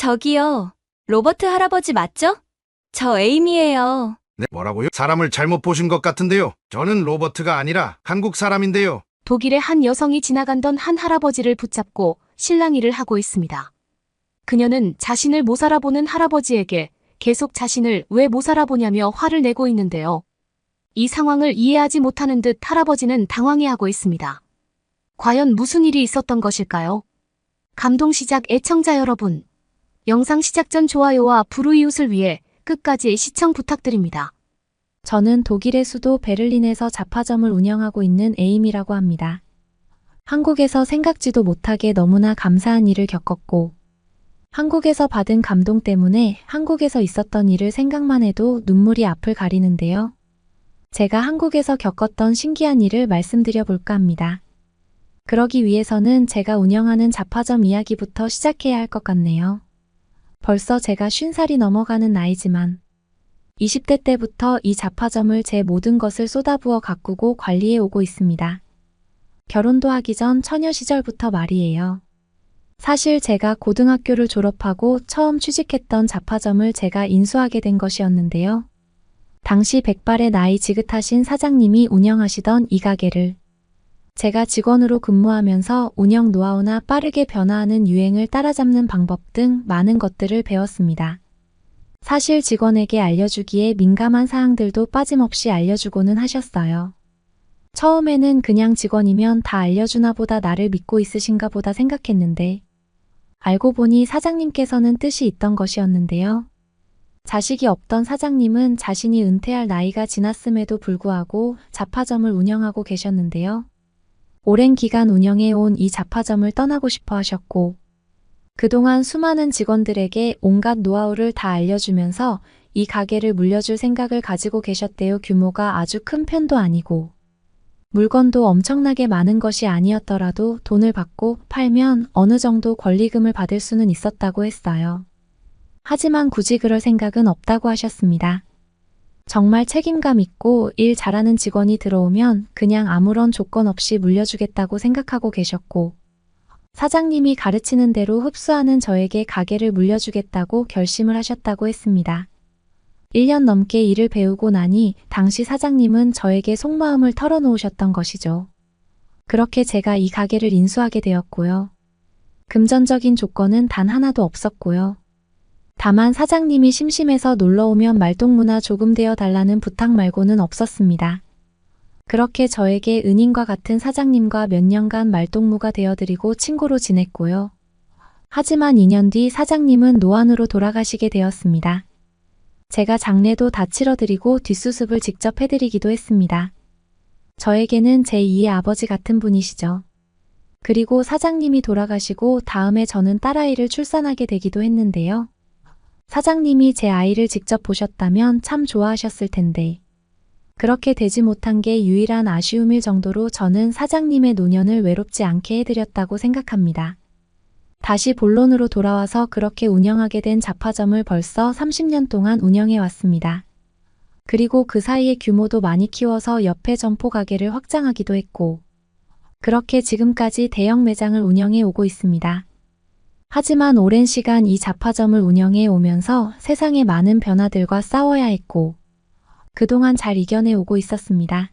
저기요. 로버트 할아버지 맞죠? 저 에이미예요. 네, 뭐라고요? 사람을 잘못 보신 것 같은데요. 저는 로버트가 아니라 한국 사람인데요. 독일의 한 여성이 지나간던 한 할아버지를 붙잡고 실랑이를 하고 있습니다. 그녀는 자신을 못 알아보는 할아버지에게 계속 자신을 왜 못 알아보냐며 화를 내고 있는데요. 이 상황을 이해하지 못하는 듯 할아버지는 당황해하고 있습니다. 과연 무슨 일이 있었던 것일까요? 감동 시작 애청자 여러분. 영상 시작 전 좋아요와 불우이웃을 위해 끝까지 시청 부탁드립니다. 저는 독일의 수도 베를린에서 잡화점을 운영하고 있는 에임이라고 합니다. 한국에서 생각지도 못하게 너무나 감사한 일을 겪었고, 한국에서 받은 감동 때문에 한국에서 있었던 일을 생각만 해도 눈물이 앞을 가리는데요. 제가 한국에서 겪었던 신기한 일을 말씀드려 볼까 합니다. 그러기 위해서는 제가 운영하는 잡화점 이야기부터 시작해야 할 것 같네요. 벌써 제가 50살이 넘어가는 나이지만 20대 때부터 이 잡화점을 제 모든 것을 쏟아부어 가꾸고 관리해 오고 있습니다. 결혼도 하기 전 처녀 시절부터 말이에요. 사실 제가 고등학교를 졸업하고 처음 취직했던 잡화점을 제가 인수하게 된 것이었는데요. 당시 백발의 나이 지긋하신 사장님이 운영하시던 이 가게를 제가 직원으로 근무하면서 운영 노하우나 빠르게 변화하는 유행을 따라잡는 방법 등 많은 것들을 배웠습니다. 사실 직원에게 알려주기에 민감한 사항들도 빠짐없이 알려주고는 하셨어요. 처음에는 그냥 직원이면 다 알려주나 보다 나를 믿고 있으신가 보다 생각했는데 알고 보니 사장님께서는 뜻이 있던 것이었는데요. 자식이 없던 사장님은 자신이 은퇴할 나이가 지났음에도 불구하고 잡화점을 운영하고 계셨는데요. 오랜 기간 운영해 온 이 잡화점을 떠나고 싶어 하셨고 그동안 수많은 직원들에게 온갖 노하우를 다 알려주면서 이 가게를 물려줄 생각을 가지고 계셨대요. 규모가 아주 큰 편도 아니고 물건도 엄청나게 많은 것이 아니었더라도 돈을 받고 팔면 어느 정도 권리금을 받을 수는 있었다고 했어요. 하지만 굳이 그럴 생각은 없다고 하셨습니다. 정말 책임감 있고 일 잘하는 직원이 들어오면 그냥 아무런 조건 없이 물려주겠다고 생각하고 계셨고 사장님이 가르치는 대로 흡수하는 저에게 가게를 물려주겠다고 결심을 하셨다고 했습니다. 1년 넘게 일을 배우고 나니 당시 사장님은 저에게 속마음을 털어놓으셨던 것이죠. 그렇게 제가 이 가게를 인수하게 되었고요. 금전적인 조건은 단 하나도 없었고요. 다만 사장님이 심심해서 놀러오면 말동무나 조금 되어 달라는 부탁 말고는 없었습니다. 그렇게 저에게 은인과 같은 사장님과 몇 년간 말동무가 되어드리고 친구로 지냈고요. 하지만 2년 뒤 사장님은 노안으로 돌아가시게 되었습니다. 제가 장례도 다 치러드리고 뒷수습을 직접 해드리기도 했습니다. 저에게는 제2의 아버지 같은 분이시죠. 그리고 사장님이 돌아가시고 다음에 저는 딸아이를 출산하게 되기도 했는데요. 사장님이 제 아이를 직접 보셨다면 참 좋아하셨을 텐데 그렇게 되지 못한 게 유일한 아쉬움일 정도로 저는 사장님의 노년을 외롭지 않게 해드렸다고 생각합니다. 다시 본론으로 돌아와서 그렇게 운영하게 된 잡화점을 벌써 30년 동안 운영해 왔습니다. 그리고 그 사이에 규모도 많이 키워서 옆에 점포 가게를 확장하기도 했고 그렇게 지금까지 대형 매장을 운영해 오고 있습니다. 하지만 오랜 시간 이 잡화점을 운영해 오면서 세상의 많은 변화들과 싸워야 했고 그동안 잘 이겨내 오고 있었습니다.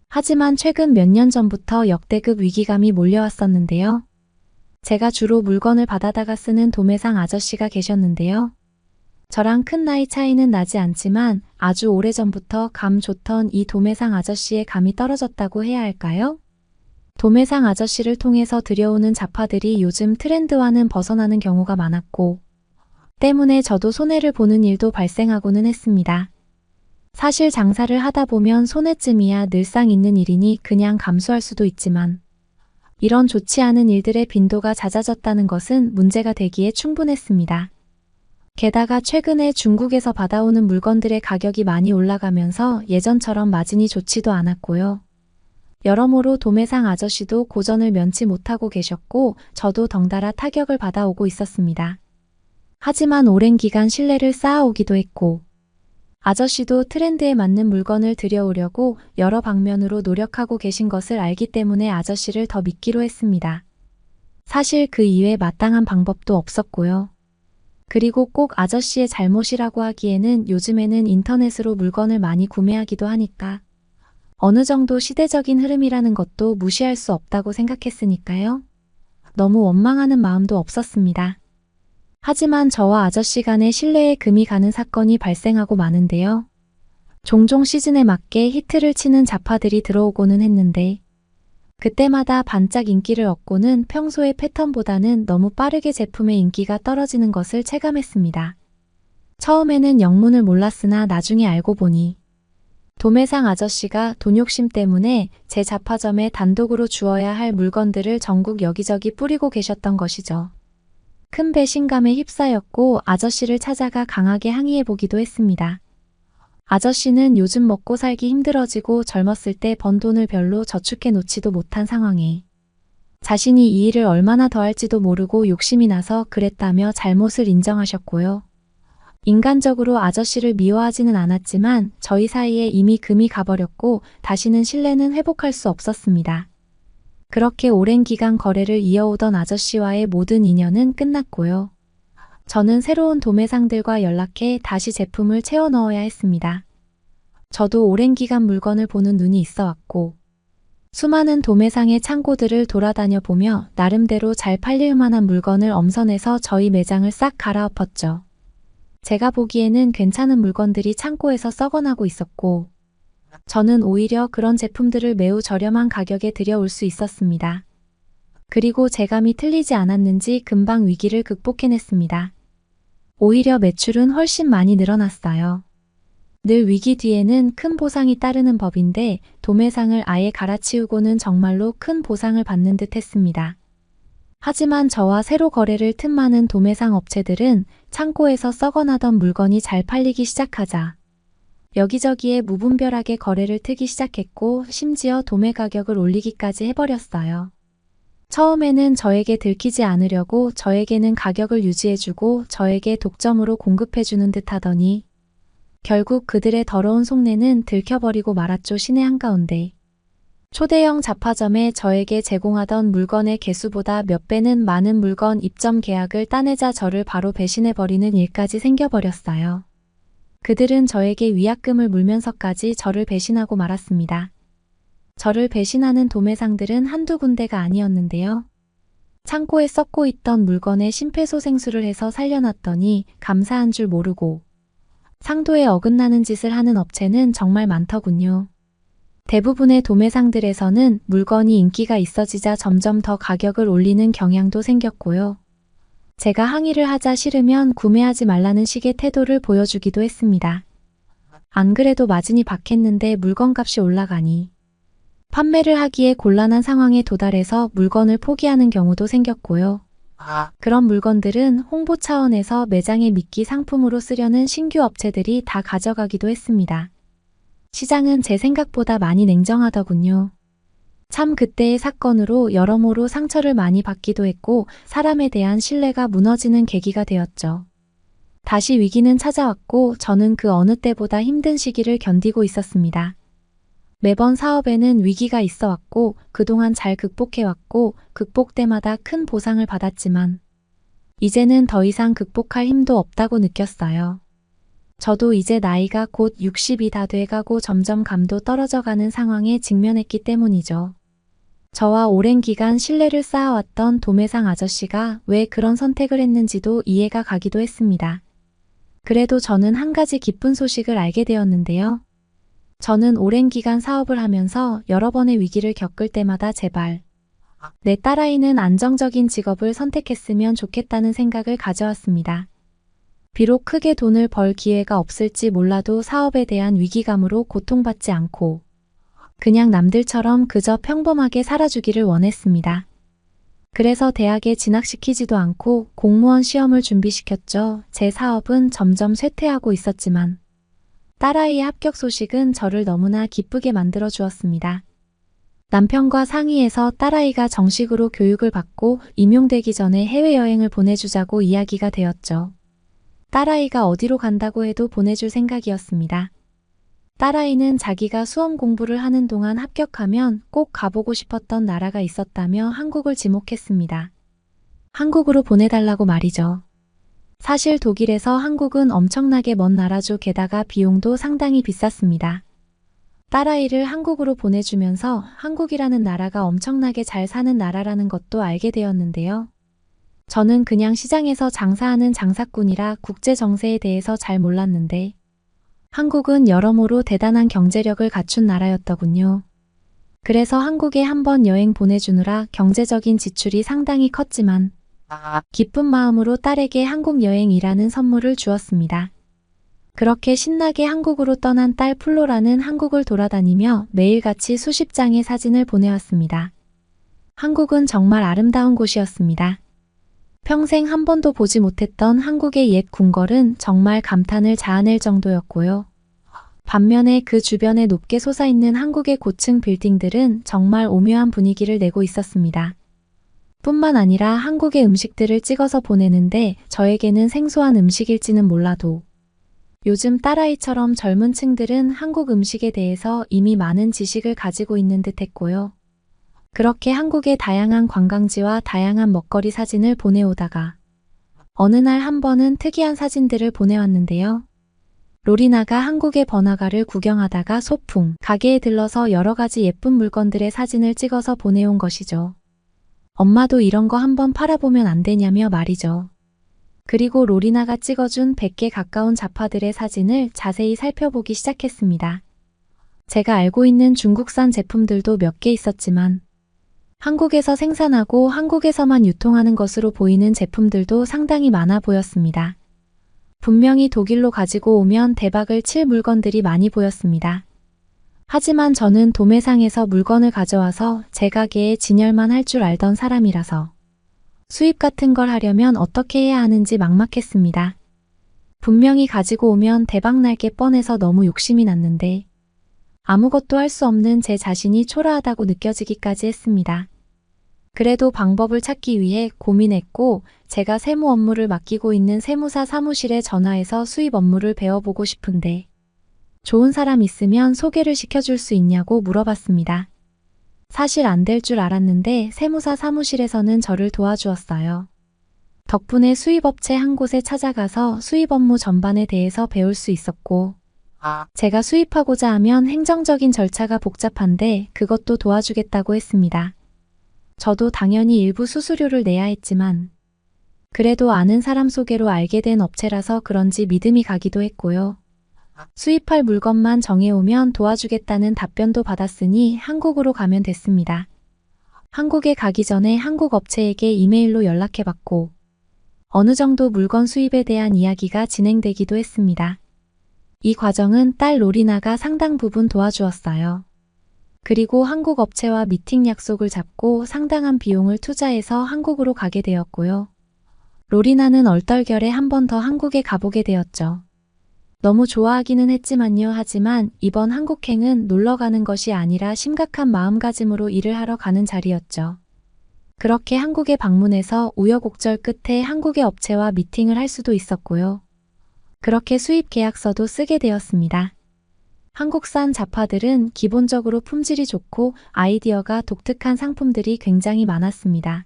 하지만 최근 몇 년 전부터 역대급 위기감이 몰려왔었는데요. 제가 주로 물건을 받아다가 쓰는 도매상 아저씨가 계셨는데요. 저랑 큰 나이 차이는 나지 않지만 아주 오래전부터 감 좋던 이 도매상 아저씨의 감이 떨어졌다고 해야 할까요? 도매상 아저씨를 통해서 들여오는 잡화들이 요즘 트렌드와는 벗어나는 경우가 많았고 때문에 저도 손해를 보는 일도 발생하고는 했습니다. 사실 장사를 하다 보면 손해쯤이야 늘상 있는 일이니 그냥 감수할 수도 있지만 이런 좋지 않은 일들의 빈도가 잦아졌다는 것은 문제가 되기에 충분했습니다. 게다가 최근에 중국에서 받아오는 물건들의 가격이 많이 올라가면서 예전처럼 마진이 좋지도 않았고요. 여러모로 도매상 아저씨도 고전을 면치 못하고 계셨고 저도 덩달아 타격을 받아오고 있었습니다. 하지만 오랜 기간 신뢰를 쌓아오기도 했고 아저씨도 트렌드에 맞는 물건을 들여오려고 여러 방면으로 노력하고 계신 것을 알기 때문에 아저씨를 더 믿기로 했습니다. 사실 그 이외에 마땅한 방법도 없었고요. 그리고 꼭 아저씨의 잘못이라고 하기에는 요즘에는 인터넷으로 물건을 많이 구매하기도 하니까 어느 정도 시대적인 흐름이라는 것도 무시할 수 없다고 생각했으니까요. 너무 원망하는 마음도 없었습니다. 하지만 저와 아저씨 간의 신뢰에 금이 가는 사건이 발생하고 마는데요. 종종 시즌에 맞게 히트를 치는 잡화들이 들어오고는 했는데 그때마다 반짝 인기를 얻고는 평소의 패턴보다는 너무 빠르게 제품의 인기가 떨어지는 것을 체감했습니다. 처음에는 영문을 몰랐으나 나중에 알고 보니 도매상 아저씨가 돈 욕심 때문에 제 잡화점에 단독으로 주어야 할 물건들을 전국 여기저기 뿌리고 계셨던 것이죠. 큰 배신감에 휩싸였고 아저씨를 찾아가 강하게 항의해보기도 했습니다. 아저씨는 요즘 먹고 살기 힘들어지고 젊었을 때 번 돈을 별로 저축해 놓지도 못한 상황에 자신이 이 일을 얼마나 더 할지도 모르고 욕심이 나서 그랬다며 잘못을 인정하셨고요. 인간적으로 아저씨를 미워하지는 않았지만 저희 사이에 이미 금이 가버렸고 다시는 신뢰는 회복할 수 없었습니다. 그렇게 오랜 기간 거래를 이어오던 아저씨와의 모든 인연은 끝났고요. 저는 새로운 도매상들과 연락해 다시 제품을 채워 넣어야 했습니다. 저도 오랜 기간 물건을 보는 눈이 있어 왔고 수많은 도매상의 창고들을 돌아다녀 보며 나름대로 잘 팔릴 만한 물건을 엄선해서 저희 매장을 싹 갈아엎었죠. 제가 보기에는 괜찮은 물건들이 창고에서 썩어나고 있었고 저는 오히려 그런 제품들을 매우 저렴한 가격에 들여올 수 있었습니다. 그리고 제 감이 틀리지 않았는지 금방 위기를 극복해냈습니다. 오히려 매출은 훨씬 많이 늘어났어요. 늘 위기 뒤에는 큰 보상이 따르는 법인데 도매상을 아예 갈아치우고는 정말로 큰 보상을 받는 듯 했습니다. 하지만 저와 새로 거래를 틈많은 도매상 업체들은 창고에서 썩어나던 물건이 잘 팔리기 시작하자 여기저기에 무분별하게 거래를 트기 시작했고 심지어 도매 가격을 올리기까지 해버렸어요. 처음에는 저에게 들키지 않으려고 저에게는 가격을 유지해주고 저에게 독점으로 공급해주는 듯 하더니 결국 그들의 더러운 속내는 들켜버리고 말았죠. 신의 한가운데. 초대형 잡화점에 저에게 제공하던 물건의 개수보다 몇 배는 많은 물건 입점 계약을 따내자 저를 바로 배신해버리는 일까지 생겨버렸어요. 그들은 저에게 위약금을 물면서까지 저를 배신하고 말았습니다. 저를 배신하는 도매상들은 한두 군데가 아니었는데요. 창고에 썩고 있던 물건에 심폐소생술을 해서 살려놨더니 감사한 줄 모르고 상도에 어긋나는 짓을 하는 업체는 정말 많더군요. 대부분의 도매상들에서는 물건이 인기가 있어지자 점점 더 가격을 올리는 경향도 생겼고요. 제가 항의를 하자 싫으면 구매하지 말라는 식의 태도를 보여주기도 했습니다. 안 그래도 마진이 박했는데 물건값이 올라가니 판매를 하기에 곤란한 상황에 도달해서 물건을 포기하는 경우도 생겼고요. 그런 물건들은 홍보 차원에서 매장의 미끼 상품으로 쓰려는 신규 업체들이 다 가져가기도 했습니다. 시장은 제 생각보다 많이 냉정하더군요. 참 그때의 사건으로 여러모로 상처를 많이 받기도 했고 사람에 대한 신뢰가 무너지는 계기가 되었죠. 다시 위기는 찾아왔고 저는 그 어느 때보다 힘든 시기를 견디고 있었습니다. 매번 사업에는 위기가 있어 왔고 그동안 잘 극복해왔고 극복 때마다 큰 보상을 받았지만 이제는 더 이상 극복할 힘도 없다고 느꼈어요. 저도 이제 나이가 곧 60이 다 돼가고 점점 감도 떨어져가는 상황에 직면했기 때문이죠. 저와 오랜 기간 신뢰를 쌓아왔던 도매상 아저씨가 왜 그런 선택을 했는지도 이해가 가기도 했습니다. 그래도 저는 한 가지 기쁜 소식을 알게 되었는데요. 저는 오랜 기간 사업을 하면서 여러 번의 위기를 겪을 때마다 제발 내 딸아이는 안정적인 직업을 선택했으면 좋겠다는 생각을 가져왔습니다. 비록 크게 돈을 벌 기회가 없을지 몰라도 사업에 대한 위기감으로 고통받지 않고 그냥 남들처럼 그저 평범하게 살아주기를 원했습니다. 그래서 대학에 진학시키지도 않고 공무원 시험을 준비시켰죠. 제 사업은 점점 쇠퇴하고 있었지만 딸아이의 합격 소식은 저를 너무나 기쁘게 만들어 주었습니다. 남편과 상의해서 딸아이가 정식으로 교육을 받고 임용되기 전에 해외여행을 보내주자고 이야기가 되었죠. 딸아이가 어디로 간다고 해도 보내줄 생각이었습니다. 딸아이는 자기가 수험 공부를 하는 동안 합격하면 꼭 가보고 싶었던 나라가 있었다며 한국을 지목했습니다. 한국으로 보내달라고 말이죠. 사실 독일에서 한국은 엄청나게 먼 나라죠. 게다가 비용도 상당히 비쌌습니다. 딸아이를 한국으로 보내주면서 한국이라는 나라가 엄청나게 잘 사는 나라라는 것도 알게 되었는데요. 저는 그냥 시장에서 장사하는 장사꾼이라 국제 정세에 대해서 잘 몰랐는데 한국은 여러모로 대단한 경제력을 갖춘 나라였더군요. 그래서 한국에 한번 여행 보내주느라 경제적인 지출이 상당히 컸지만 기쁜 마음으로 딸에게 한국 여행이라는 선물을 주었습니다. 그렇게 신나게 한국으로 떠난 딸 플로라는 한국을 돌아다니며 매일같이 수십 장의 사진을 보내왔습니다. 한국은 정말 아름다운 곳이었습니다. 평생 한 번도 보지 못했던 한국의 옛 궁궐은 정말 감탄을 자아낼 정도였고요. 반면에 그 주변에 높게 솟아있는 한국의 고층 빌딩들은 정말 오묘한 분위기를 내고 있었습니다. 뿐만 아니라 한국의 음식들을 찍어서 보내는데 저에게는 생소한 음식일지는 몰라도 요즘 딸아이처럼 젊은 층들은 한국 음식에 대해서 이미 많은 지식을 가지고 있는 듯 했고요. 그렇게 한국의 다양한 관광지와 다양한 먹거리 사진을 보내오다가 어느 날 한 번은 특이한 사진들을 보내왔는데요. 로리나가 한국의 번화가를 구경하다가 소풍 가게에 들러서 여러 가지 예쁜 물건들의 사진을 찍어서 보내온 것이죠. 엄마도 이런 거 한번 팔아보면 안 되냐며 말이죠. 그리고 로리나가 찍어준 100개 가까운 자파들의 사진을 자세히 살펴보기 시작했습니다. 제가 알고 있는 중국산 제품들도 몇 개 있었지만 한국에서 생산하고 한국에서만 유통하는 것으로 보이는 제품들도 상당히 많아 보였습니다. 분명히 독일로 가지고 오면 대박을 칠 물건들이 많이 보였습니다. 하지만 저는 도매상에서 물건을 가져와서 제 가게에 진열만 할 줄 알던 사람이라서 수입 같은 걸 하려면 어떻게 해야 하는지 막막했습니다. 분명히 가지고 오면 대박 날 게 뻔해서 너무 욕심이 났는데 아무것도 할 수 없는 제 자신이 초라하다고 느껴지기까지 했습니다. 그래도 방법을 찾기 위해 고민했고 제가 세무 업무를 맡기고 있는 세무사 사무실에 전화해서 수입 업무를 배워보고 싶은데 좋은 사람 있으면 소개를 시켜줄 수 있냐고 물어봤습니다. 사실 안 될 줄 알았는데 세무사 사무실에서는 저를 도와주었어요. 덕분에 수입업체 한 곳에 찾아가서 수입 업무 전반에 대해서 배울 수 있었고 제가 수입하고자 하면 행정적인 절차가 복잡한데 그것도 도와주겠다고 했습니다. 저도 당연히 일부 수수료를 내야 했지만 그래도 아는 사람 소개로 알게 된 업체라서 그런지 믿음이 가기도 했고요. 수입할 물건만 정해오면 도와주겠다는 답변도 받았으니 한국으로 가면 됐습니다. 한국에 가기 전에 한국 업체에게 이메일로 연락해봤고 어느 정도 물건 수입에 대한 이야기가 진행되기도 했습니다. 이 과정은 딸 로리나가 상당 부분 도와주었어요. 그리고 한국 업체와 미팅 약속을 잡고 상당한 비용을 투자해서 한국으로 가게 되었고요. 로리나는 얼떨결에 한 번 더 한국에 가보게 되었죠. 너무 좋아하기는 했지만요. 하지만 이번 한국행은 놀러 가는 것이 아니라 심각한 마음가짐으로 일을 하러 가는 자리였죠. 그렇게 한국에 방문해서 우여곡절 끝에 한국의 업체와 미팅을 할 수도 있었고요. 그렇게 수입 계약서도 쓰게 되었습니다. 한국산 자파들은 기본적으로 품질이 좋고 아이디어가 독특한 상품들이 굉장히 많았습니다.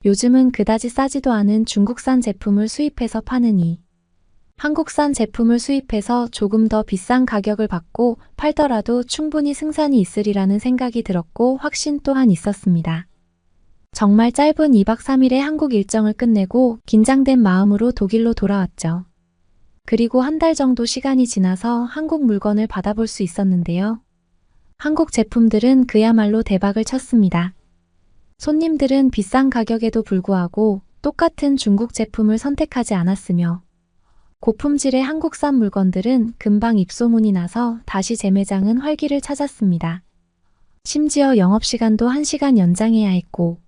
요즘은 그다지 싸지도 않은 중국산 제품을 수입해서 파느니 한국산 제품을 수입해서 조금 더 비싼 가격을 받고 팔더라도 충분히 승산이 있으리라는 생각이 들었고 확신 또한 있었습니다. 정말 짧은 2박 3일의 한국 일정을 끝내고 긴장된 마음으로 독일로 돌아왔죠. 그리고 한 달 정도 시간이 지나서 한국 물건을 받아볼 수 있었는데요. 한국 제품들은 그야말로 대박을 쳤습니다. 손님들은 비싼 가격에도 불구하고 똑같은 중국 제품을 선택하지 않았으며 고품질의 한국산 물건들은 금방 입소문이 나서 다시 제 매장은 활기를 찾았습니다. 심지어 영업시간도 1시간 연장해야 했고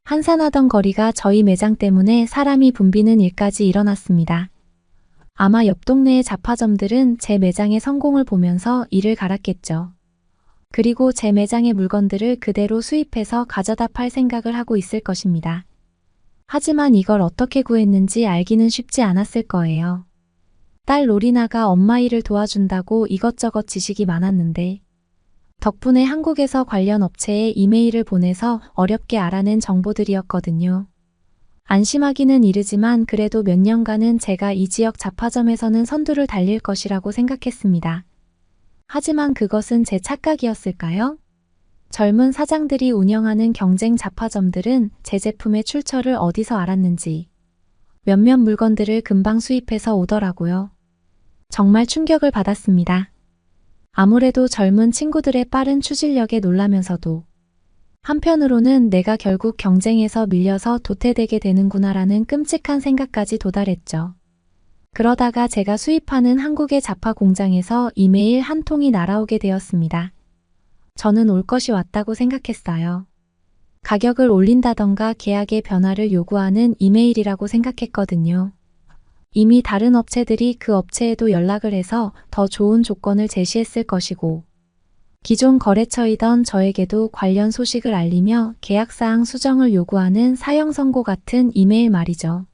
한산하던 거리가 저희 매장 때문에 사람이 붐비는 일까지 일어났습니다. 아마 옆 동네의 잡화점들은 제 매장의 성공을 보면서 이를 갈았겠죠. 그리고 제 매장의 물건들을 그대로 수입해서 가져다 팔 생각을 하고 있을 것입니다. 하지만 이걸 어떻게 구했는지 알기는 쉽지 않았을 거예요. 딸 로리나가 엄마 일을 도와준다고 이것저것 지식이 많았는데 덕분에 한국에서 관련 업체에 이메일을 보내서 어렵게 알아낸 정보들이었거든요. 안심하기는 이르지만 그래도 몇 년간은 제가 이 지역 잡화점에서는 선두를 달릴 것이라고 생각했습니다. 하지만 그것은 제 착각이었을까요? 젊은 사장들이 운영하는 경쟁 잡화점들은 제 제품의 출처를 어디서 알았는지 몇몇 물건들을 금방 수입해서 오더라고요. 정말 충격을 받았습니다. 아무래도 젊은 친구들의 빠른 추진력에 놀라면서도 한편으로는 내가 결국 경쟁에서 밀려서 도태되게 되는구나라는 끔찍한 생각까지 도달했죠. 그러다가 제가 수입하는 한국의 잡화 공장에서 이메일 한 통이 날아오게 되었습니다. 저는 올 것이 왔다고 생각했어요. 가격을 올린다던가 계약의 변화를 요구하는 이메일이라고 생각했거든요. 이미 다른 업체들이 그 업체에도 연락을 해서 더 좋은 조건을 제시했을 것이고, 기존 거래처이던 저에게도 관련 소식을 알리며 계약사항 수정을 요구하는 사형 선고 같은 이메일 말이죠.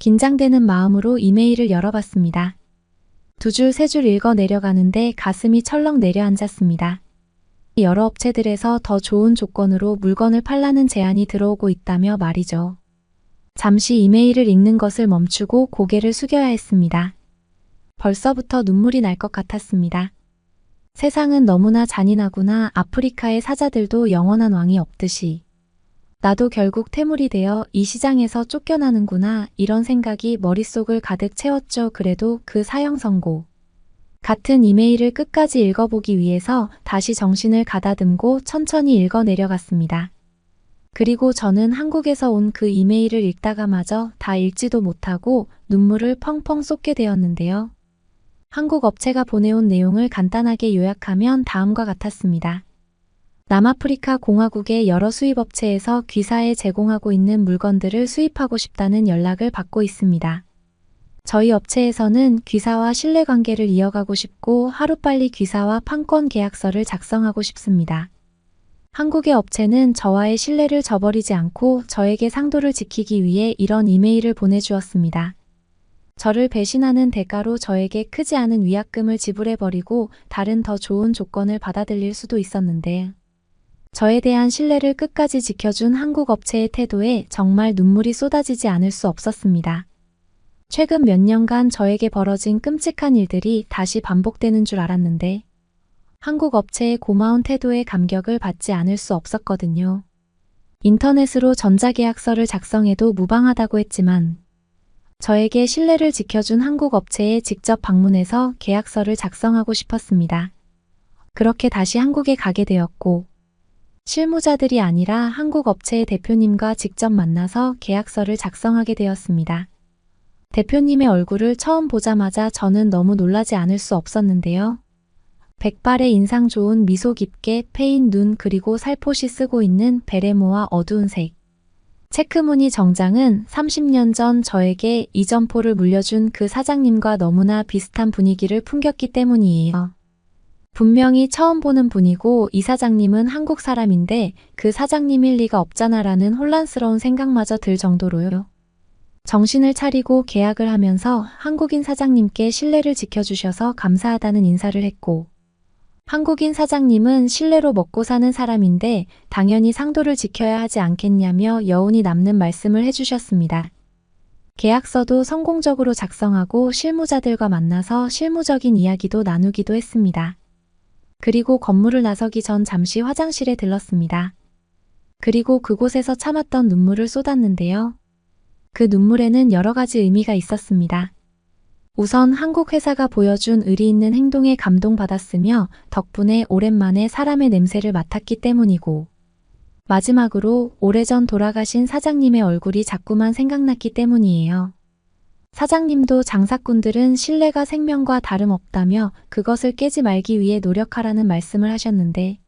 긴장되는 마음으로 이메일을 열어봤습니다. 두 줄, 세 줄 읽어 내려가는데 가슴이 철렁 내려앉았습니다. 여러 업체들에서 더 좋은 조건으로 물건을 팔라는 제안이 들어오고 있다며 말이죠. 잠시 이메일을 읽는 것을 멈추고 고개를 숙여야 했습니다. 벌써부터 눈물이 날 것 같았습니다. 세상은 너무나 잔인하구나. 아프리카의 사자들도 영원한 왕이 없듯이 나도 결국 태물이 되어 이 시장에서 쫓겨나는구나. 이런 생각이 머릿속을 가득 채웠죠. 그래도 그 사형 선고 같은 이메일을 끝까지 읽어보기 위해서 다시 정신을 가다듬고 천천히 읽어 내려갔습니다. 그리고 저는 한국에서 온 그 이메일을 읽다가마저 다 읽지도 못하고 눈물을 펑펑 쏟게 되었는데요. 한국 업체가 보내온 내용을 간단하게 요약하면 다음과 같았습니다. 남아프리카 공화국의 여러 수입업체에서 귀사에 제공하고 있는 물건들을 수입하고 싶다는 연락을 받고 있습니다. 저희 업체에서는 귀사와 신뢰관계를 이어가고 싶고 하루빨리 귀사와 판권 계약서를 작성하고 싶습니다. 한국의 업체는 저와의 신뢰를 저버리지 않고 저에게 상도를 지키기 위해 이런 이메일을 보내주었습니다. 저를 배신하는 대가로 저에게 크지 않은 위약금을 지불해버리고 다른 더 좋은 조건을 받아들일 수도 있었는데 저에 대한 신뢰를 끝까지 지켜준 한국 업체의 태도에 정말 눈물이 쏟아지지 않을 수 없었습니다. 최근 몇 년간 저에게 벌어진 끔찍한 일들이 다시 반복되는 줄 알았는데 한국 업체의 고마운 태도에 감격을 받지 않을 수 없었거든요. 인터넷으로 전자계약서를 작성해도 무방하다고 했지만 저에게 신뢰를 지켜준 한국 업체에 직접 방문해서 계약서를 작성하고 싶었습니다. 그렇게 다시 한국에 가게 되었고 실무자들이 아니라 한국 업체의 대표님과 직접 만나서 계약서를 작성하게 되었습니다. 대표님의 얼굴을 처음 보자마자 저는 너무 놀라지 않을 수 없었는데요. 백발의 인상 좋은 미소 깊게 패인 눈 그리고 살포시 쓰고 있는 베레모와 어두운 색. 체크무늬 정장은 30년 전 저에게 이 점포를 물려준 그 사장님과 너무나 비슷한 분위기를 풍겼기 때문이에요. 분명히 처음 보는 분이고 이 사장님은 한국 사람인데 그 사장님일 리가 없잖아라는 혼란스러운 생각마저 들 정도로요. 정신을 차리고 계약을 하면서 한국인 사장님께 신뢰를 지켜주셔서 감사하다는 인사를 했고 한국인 사장님은 신뢰로 먹고 사는 사람인데 당연히 상도를 지켜야 하지 않겠냐며 여운이 남는 말씀을 해주셨습니다. 계약서도 성공적으로 작성하고 실무자들과 만나서 실무적인 이야기도 나누기도 했습니다. 그리고 건물을 나서기 전 잠시 화장실에 들렀습니다. 그리고 그곳에서 참았던 눈물을 쏟았는데요. 그 눈물에는 여러 가지 의미가 있었습니다. 우선 한국 회사가 보여준 의리 있는 행동에 감동받았으며 덕분에 오랜만에 사람의 냄새를 맡았기 때문이고 마지막으로 오래전 돌아가신 사장님의 얼굴이 자꾸만 생각났기 때문이에요. 사장님도 장사꾼들은 신뢰가 생명과 다름없다며 그것을 깨지 말기 위해 노력하라는 말씀을 하셨는데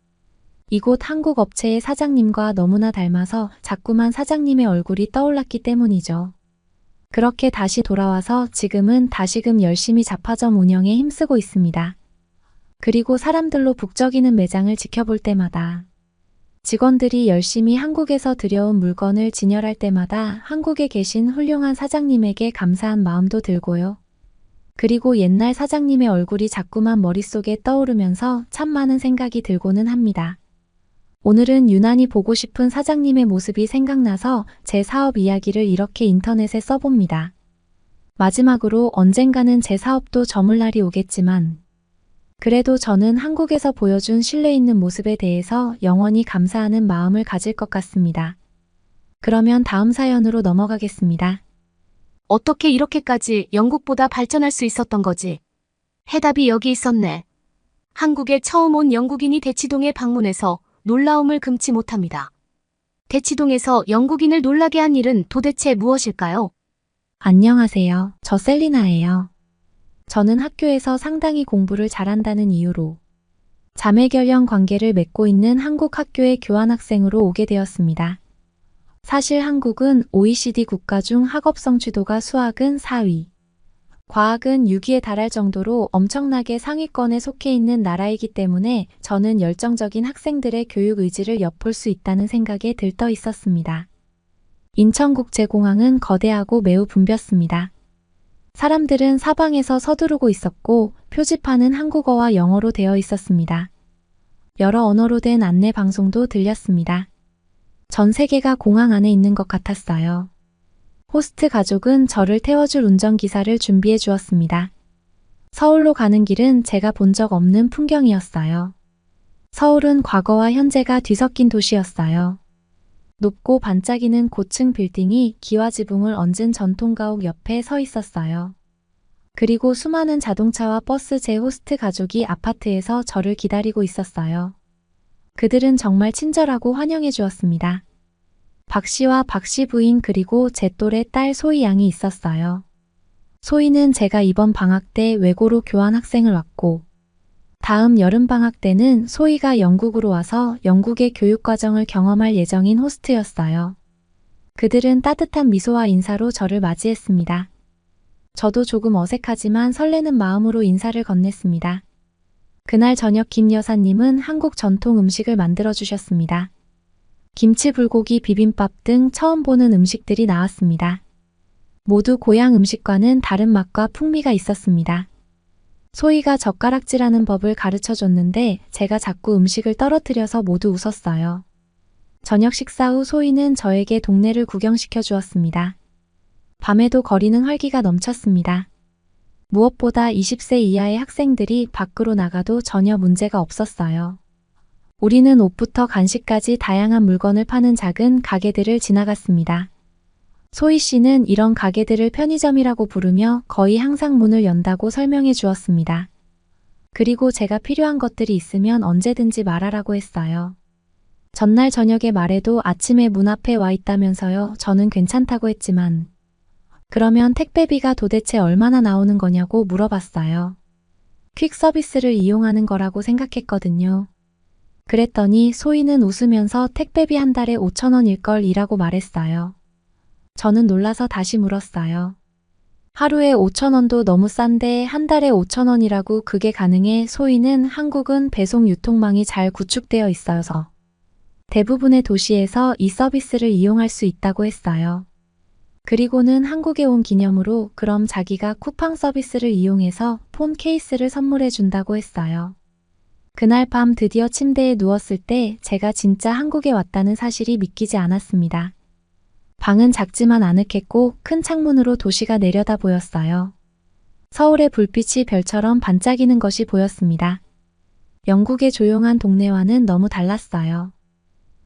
이곳 한국 업체의 사장님과 너무나 닮아서 자꾸만 사장님의 얼굴이 떠올랐기 때문이죠. 그렇게 다시 돌아와서 지금은 다시금 열심히 잡화점 운영에 힘쓰고 있습니다. 그리고 사람들로 북적이는 매장을 지켜볼 때마다 직원들이 열심히 한국에서 들여온 물건을 진열할 때마다 한국에 계신 훌륭한 사장님에게 감사한 마음도 들고요. 그리고 옛날 사장님의 얼굴이 자꾸만 머릿속에 떠오르면서 참 많은 생각이 들고는 합니다. 오늘은 유난히 보고 싶은 사장님의 모습이 생각나서 제 사업 이야기를 이렇게 인터넷에 써봅니다. 마지막으로 언젠가는 제 사업도 저물 날이 오겠지만 그래도 저는 한국에서 보여준 신뢰 있는 모습에 대해서 영원히 감사하는 마음을 가질 것 같습니다. 그러면 다음 사연으로 넘어가겠습니다. 어떻게 이렇게까지 영국보다 발전할 수 있었던 거지? 해답이 여기 있었네. 한국에 처음 온 영국인이 대치동에 방문해서 놀라움을 금치 못합니다. 대치동에서 영국인을 놀라게 한 일은 도대체 무엇일까요? 안녕하세요. 저 셀리나예요. 저는 학교에서 상당히 공부를 잘한다는 이유로 자매결연 관계를 맺고 있는 한국 학교의 교환학생으로 오게 되었습니다. 사실 한국은 OECD 국가 중 학업 성취도가 수학은 4위, 과학은 6위에 달할 정도로 엄청나게 상위권에 속해 있는 나라이기 때문에 저는 열정적인 학생들의 교육 의지를 엿볼 수 있다는 생각에 들떠 있었습니다. 인천국제공항은 거대하고 매우 붐볐습니다. 사람들은 사방에서 서두르고 있었고 표지판은 한국어와 영어로 되어 있었습니다. 여러 언어로 된 안내 방송도 들렸습니다. 전 세계가 공항 안에 있는 것 같았어요. 호스트 가족은 저를 태워줄 운전기사를 준비해 주었습니다. 서울로 가는 길은 제가 본 적 없는 풍경이었어요. 서울은 과거와 현재가 뒤섞인 도시였어요. 높고 반짝이는 고층 빌딩이 기와 지붕을 얹은 전통가옥 옆에 서 있었어요. 그리고 수많은 자동차와 버스 제 호스트 가족이 아파트에서 저를 기다리고 있었어요. 그들은 정말 친절하고 환영해 주었습니다. 박 씨와 박 씨 부인 그리고 제 또래 딸 소희 양이 있었어요. 소희는 제가 이번 방학 때 외고로 교환 학생을 왔고 다음 여름방학 때는 소희가 영국으로 와서 영국의 교육과정을 경험할 예정인 호스트였어요. 그들은 따뜻한 미소와 인사로 저를 맞이했습니다. 저도 조금 어색하지만 설레는 마음으로 인사를 건넸습니다. 그날 저녁 김 여사님은 한국 전통 음식을 만들어 주셨습니다. 김치 불고기 비빔밥 등 처음 보는 음식들이 나왔습니다. 모두 고향 음식과는 다른 맛과 풍미가 있었습니다. 소희가 젓가락질하는 법을 가르쳐 줬는데 제가 자꾸 음식을 떨어뜨려서 모두 웃었어요. 저녁 식사 후 소희는 저에게 동네를 구경시켜 주었습니다. 밤에도 거리는 활기가 넘쳤습니다. 무엇보다 20세 이하의 학생들이 밖으로 나가도 전혀 문제가 없었어요. 우리는 옷부터 간식까지 다양한 물건을 파는 작은 가게들을 지나갔습니다. 소희 씨는 이런 가게들을 편의점이라고 부르며 거의 항상 문을 연다고 설명해 주었습니다. 그리고 제가 필요한 것들이 있으면 언제든지 말하라고 했어요. 전날 저녁에 말해도 아침에 문 앞에 와 있다면서요. 저는 괜찮다고 했지만 그러면 택배비가 도대체 얼마나 나오는 거냐고 물어봤어요. 퀵 서비스를 이용하는 거라고 생각했거든요. 그랬더니 소희는 웃으면서 택배비 한 달에 5,000원일걸 이라고 말했어요. 저는 놀라서 다시 물었어요. 하루에 5,000원도 너무 싼데 한 달에 5,000원이라고 그게 가능해? 소희는 한국은 배송 유통망이 잘 구축되어 있어서 대부분의 도시에서 이 서비스를 이용할 수 있다고 했어요. 그리고는 한국에 온 기념으로 그럼 자기가 쿠팡 서비스를 이용해서 폰 케이스를 선물해 준다고 했어요. 그날 밤 드디어 침대에 누웠을 때 제가 진짜 한국에 왔다는 사실이 믿기지 않았습니다. 방은 작지만 아늑했고 큰 창문으로 도시가 내려다 보였어요. 서울의 불빛이 별처럼 반짝이는 것이 보였습니다. 영국의 조용한 동네와는 너무 달랐어요.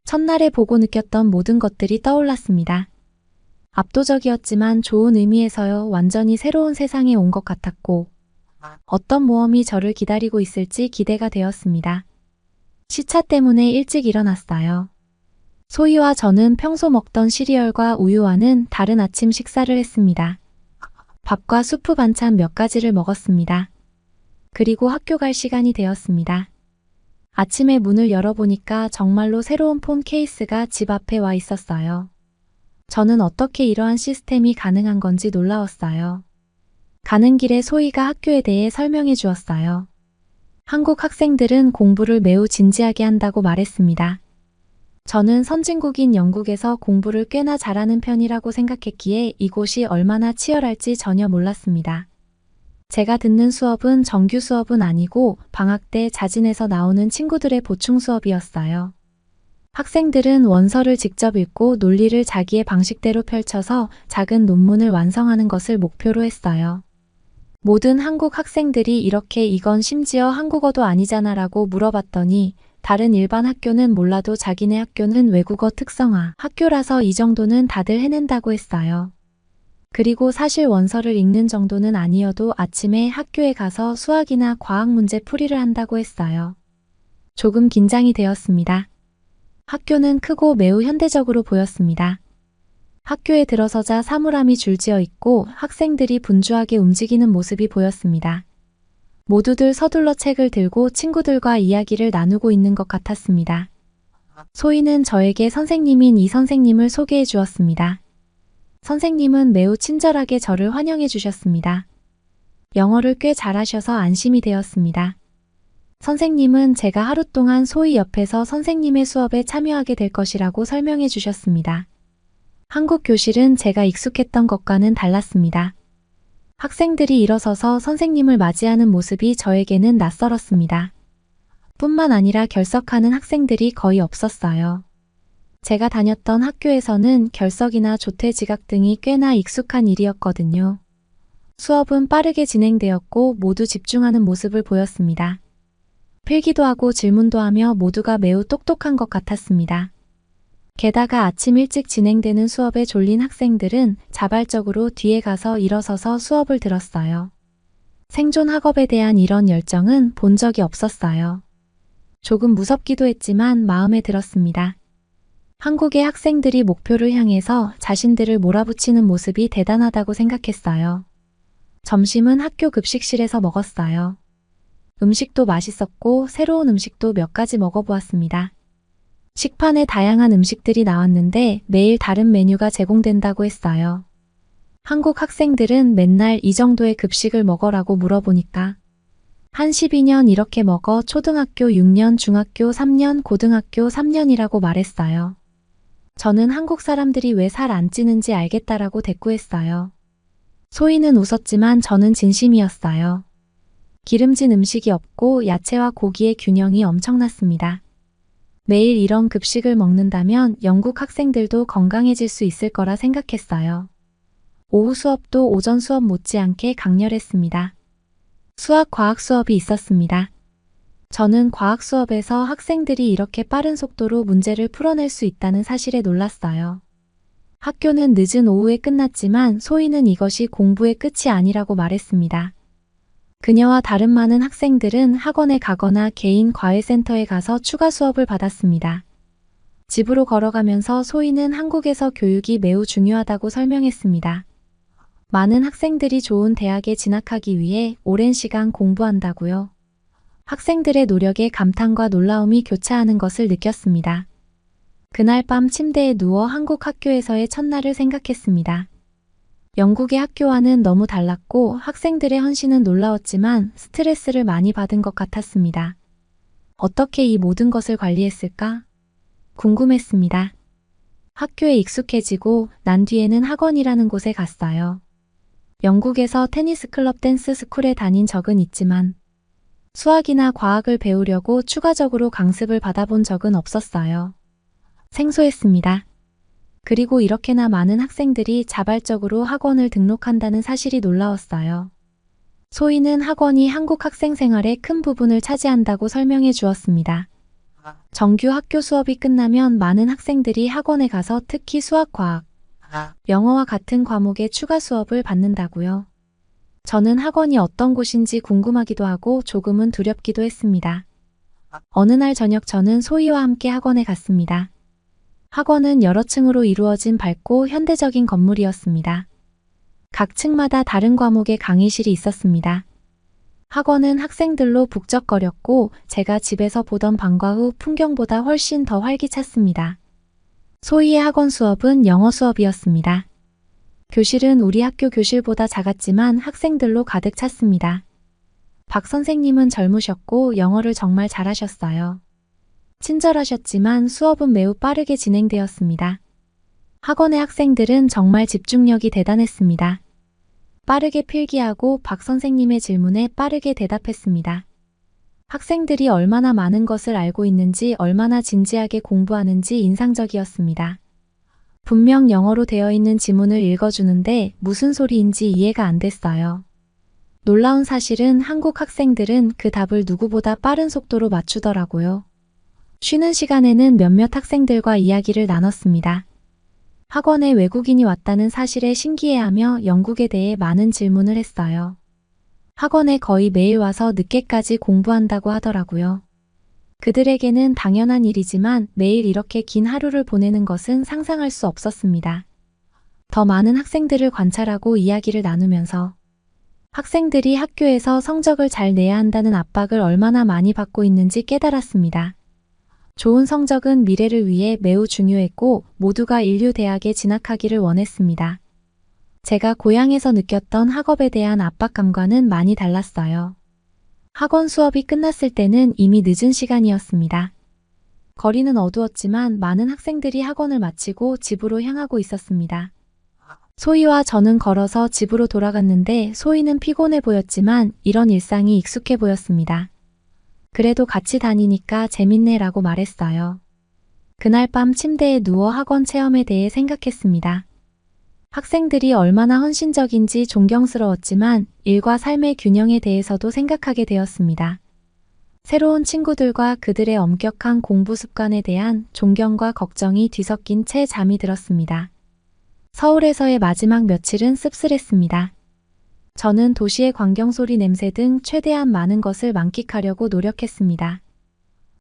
첫날에 보고 느꼈던 모든 것들이 떠올랐습니다. 압도적이었지만 좋은 의미에서요. 완전히 새로운 세상에 온 것 같았고 어떤 모험이 저를 기다리고 있을지 기대가 되었습니다. 시차 때문에 일찍 일어났어요. 소희와 저는 평소 먹던 시리얼과 우유와는 다른 아침 식사를 했습니다. 밥과 수프 반찬 몇 가지를 먹었습니다. 그리고 학교 갈 시간이 되었습니다. 아침에 문을 열어보니까 정말로 새로운 폰 케이스가 집 앞에 와 있었어요. 저는 어떻게 이러한 시스템이 가능한 건지 놀라웠어요. 가는 길에 소희가 학교에 대해 설명해 주었어요. 한국 학생들은 공부를 매우 진지하게 한다고 말했습니다. 저는 선진국인 영국에서 공부를 꽤나 잘하는 편이라고 생각했기에 이곳이 얼마나 치열할지 전혀 몰랐습니다. 제가 듣는 수업은 정규 수업은 아니고 방학 때 자진해서 나오는 친구들의 보충 수업이었어요. 학생들은 원서를 직접 읽고 논리를 자기의 방식대로 펼쳐서 작은 논문을 완성하는 것을 목표로 했어요. 모든 한국 학생들이 이렇게 이건 심지어 한국어도 아니잖아라고 물어봤더니 다른 일반 학교는 몰라도 자기네 학교는 외국어 특성화 학교라서 이 정도는 다들 해낸다고 했어요. 그리고 사실 원서를 읽는 정도는 아니어도 아침에 학교에 가서 수학이나 과학 문제 풀이를 한다고 했어요. 조금 긴장이 되었습니다. 학교는 크고 매우 현대적으로 보였습니다. 학교에 들어서자 사물함이 줄지어 있고 학생들이 분주하게 움직이는 모습이 보였습니다. 모두들 서둘러 책을 들고 친구들과 이야기를 나누고 있는 것 같았습니다. 소희는 저에게 선생님인 이 선생님을 소개해 주었습니다. 선생님은 매우 친절하게 저를 환영해 주셨습니다. 영어를 꽤 잘하셔서 안심이 되었습니다. 선생님은 제가 하루 동안 소희 옆에서 선생님의 수업에 참여하게 될 것이라고 설명해 주셨습니다. 한국 교실은 제가 익숙했던 것과는 달랐습니다. 학생들이 일어서서 선생님을 맞이하는 모습이 저에게는 낯설었습니다. 뿐만 아니라 결석하는 학생들이 거의 없었어요. 제가 다녔던 학교에서는 결석이나 조퇴 지각 등이 꽤나 익숙한 일이었거든요. 수업은 빠르게 진행되었고 모두 집중하는 모습을 보였습니다. 필기도 하고 질문도 하며 모두가 매우 똑똑한 것 같았습니다. 게다가 아침 일찍 진행되는 수업에 졸린 학생들은 자발적으로 뒤에 가서 일어서서 수업을 들었어요. 생존 학업에 대한 이런 열정은 본 적이 없었어요. 조금 무섭기도 했지만 마음에 들었습니다. 한국의 학생들이 목표를 향해서 자신들을 몰아붙이는 모습이 대단하다고 생각했어요. 점심은 학교 급식실에서 먹었어요. 음식도 맛있었고 새로운 음식도 몇 가지 먹어보았습니다. 식판에 다양한 음식들이 나왔는데 매일 다른 메뉴가 제공된다고 했어요. 한국 학생들은 맨날 이 정도의 급식을 먹어라고 물어보니까 한 12년 이렇게 먹어 초등학교 6년, 중학교 3년, 고등학교 3년이라고 말했어요. 저는 한국 사람들이 왜 살 안 찌는지 알겠다라고 대꾸했어요. 소희는 웃었지만 저는 진심이었어요. 기름진 음식이 없고 야채와 고기의 균형이 엄청났습니다. 매일 이런 급식을 먹는다면 영국 학생들도 건강해질 수 있을 거라 생각했어요. 오후 수업도 오전 수업 못지않게 강렬했습니다. 수학, 과학 수업이 있었습니다. 저는 과학 수업에서 학생들이 이렇게 빠른 속도로 문제를 풀어낼 수 있다는 사실에 놀랐어요. 학교는 늦은 오후에 끝났지만 소희는 이것이 공부의 끝이 아니라고 말했습니다. 그녀와 다른 많은 학생들은 학원에 가거나 개인 과외센터에 가서 추가 수업을 받았습니다. 집으로 걸어가면서 소희는 한국에서 교육이 매우 중요하다고 설명했습니다. 많은 학생들이 좋은 대학에 진학하기 위해 오랜 시간 공부한다고요. 학생들의 노력에 감탄과 놀라움이 교차하는 것을 느꼈습니다. 그날 밤 침대에 누워 한국 학교에서의 첫날을 생각했습니다. 영국의 학교와는 너무 달랐고 학생들의 헌신은 놀라웠지만 스트레스를 많이 받은 것 같았습니다. 어떻게 이 모든 것을 관리했을까? 궁금했습니다. 학교에 익숙해지고 난 뒤에는 학원이라는 곳에 갔어요. 영국에서 테니스 클럽 댄스 스쿨에 다닌 적은 있지만 수학이나 과학을 배우려고 추가적으로 강습을 받아본 적은 없었어요. 생소했습니다. 그리고 이렇게나 많은 학생들이 자발적으로 학원을 등록한다는 사실이 놀라웠어요. 소희는 학원이 한국 학생 생활의 큰 부분을 차지한다고 설명해 주었습니다. 정규 학교 수업이 끝나면 많은 학생들이 학원에 가서 특히 수학, 과학, 영어와 같은 과목의 추가 수업을 받는다고요. 저는 학원이 어떤 곳인지 궁금하기도 하고 조금은 두렵기도 했습니다. 어느 날 저녁 저는 소희와 함께 학원에 갔습니다. 학원은 여러 층으로 이루어진 밝고 현대적인 건물이었습니다. 각 층마다 다른 과목의 강의실이 있었습니다. 학원은 학생들로 북적거렸고 제가 집에서 보던 방과 후 풍경보다 훨씬 더 활기찼습니다. 소희의 학원 수업은 영어 수업이었습니다. 교실은 우리 학교 교실보다 작았지만 학생들로 가득 찼습니다. 박 선생님은 젊으셨고 영어를 정말 잘하셨어요. 친절하셨지만 수업은 매우 빠르게 진행되었습니다. 학원의 학생들은 정말 집중력이 대단했습니다. 빠르게 필기하고 박 선생님의 질문에 빠르게 대답했습니다. 학생들이 얼마나 많은 것을 알고 있는지, 얼마나 진지하게 공부하는지 인상적이었습니다. 분명 영어로 되어 있는 지문을 읽어주는데 무슨 소리인지 이해가 안 됐어요. 놀라운 사실은 한국 학생들은 그 답을 누구보다 빠른 속도로 맞추더라고요. 쉬는 시간에는 몇몇 학생들과 이야기를 나눴습니다. 학원에 외국인이 왔다는 사실에 신기해하며 영국에 대해 많은 질문을 했어요. 학원에 거의 매일 와서 늦게까지 공부한다고 하더라고요. 그들에게는 당연한 일이지만 매일 이렇게 긴 하루를 보내는 것은 상상할 수 없었습니다. 더 많은 학생들을 관찰하고 이야기를 나누면서 학생들이 학교에서 성적을 잘 내야 한다는 압박을 얼마나 많이 받고 있는지 깨달았습니다. 좋은 성적은 미래를 위해 매우 중요했고 모두가 인류 대학에 진학하기를 원했습니다. 제가 고향에서 느꼈던 학업에 대한 압박감과는 많이 달랐어요. 학원 수업이 끝났을 때는 이미 늦은 시간이었습니다. 거리는 어두웠지만 많은 학생들이 학원을 마치고 집으로 향하고 있었습니다. 소희와 저는 걸어서 집으로 돌아갔는데 소희는 피곤해 보였지만 이런 일상이 익숙해 보였습니다. 그래도 같이 다니니까 재밌네라고 말했어요. 그날 밤 침대에 누워 학원 체험에 대해 생각했습니다. 학생들이 얼마나 헌신적인지 존경스러웠지만 일과 삶의 균형에 대해서도 생각하게 되었습니다. 새로운 친구들과 그들의 엄격한 공부 습관에 대한 존경과 걱정이 뒤섞인 채 잠이 들었습니다. 서울에서의 마지막 며칠은 씁쓸했습니다. 저는 도시의 광경소리, 냄새 등 최대한 많은 것을 만끽하려고 노력했습니다.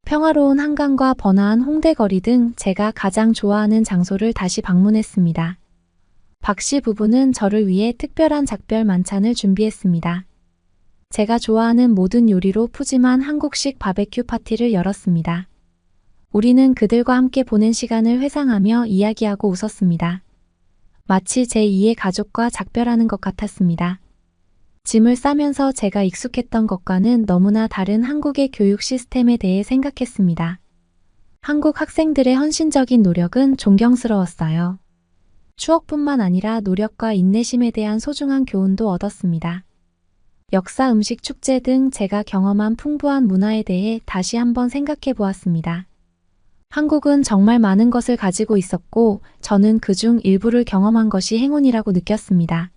평화로운 한강과 번화한 홍대 거리 등 제가 가장 좋아하는 장소를 다시 방문했습니다. 박씨 부부는 저를 위해 특별한 작별 만찬을 준비했습니다. 제가 좋아하는 모든 요리로 푸짐한 한국식 바베큐 파티를 열었습니다. 우리는 그들과 함께 보낸 시간을 회상하며 이야기하고 웃었습니다. 마치 제2의 가족과 작별하는 것 같았습니다. 짐을 싸면서 제가 익숙했던 것과는 너무나 다른 한국의 교육 시스템에 대해 생각했습니다. 한국 학생들의 헌신적인 노력은 존경스러웠어요. 추억뿐만 아니라 노력과 인내심에 대한 소중한 교훈도 얻었습니다. 역사, 음식, 축제 등 제가 경험한 풍부한 문화에 대해 다시 한번 생각해 보았습니다. 한국은 정말 많은 것을 가지고 있었고 저는 그중 일부를 경험한 것이 행운이라고 느꼈습니다.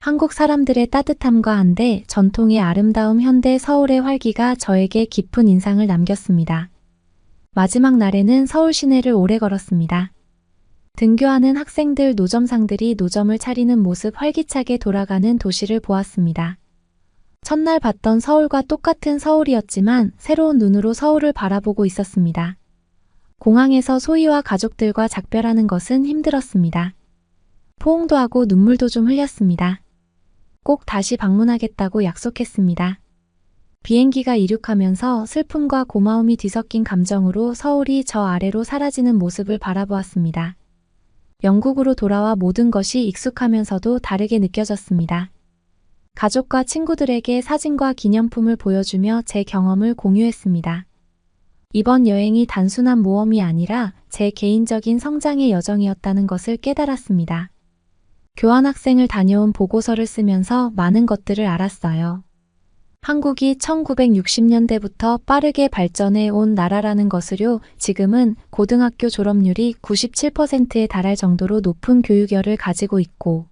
한국 사람들의 따뜻함과 한대, 전통의 아름다움, 현대 서울의 활기가 저에게 깊은 인상을 남겼습니다. 마지막 날에는 서울 시내를 오래 걸었습니다. 등교하는 학생들, 노점상들이 노점을 차리는 모습, 활기차게 돌아가는 도시를 보았습니다. 첫날 봤던 서울과 똑같은 서울이었지만 새로운 눈으로 서울을 바라보고 있었습니다. 공항에서 소희와 가족들과 작별하는 것은 힘들었습니다. 포옹도 하고 눈물도 좀 흘렸습니다. 꼭 다시 방문하겠다고 약속했습니다. 비행기가 이륙하면서 슬픔과 고마움이 뒤섞인 감정으로 서울이 저 아래로 사라지는 모습을 바라보았습니다. 영국으로 돌아와 모든 것이 익숙하면서도 다르게 느껴졌습니다. 가족과 친구들에게 사진과 기념품을 보여주며 제 경험을 공유했습니다. 이번 여행이 단순한 모험이 아니라 제 개인적인 성장의 여정이었다는 것을 깨달았습니다. 교환학생을 다녀온 보고서를 쓰면서 많은 것들을 알았어요. 한국이 1960년대부터 빠르게 발전해 온 나라라는 것을요. 지금은 고등학교 졸업률이 97%에 달할 정도로 높은 교육열을 가지고 있고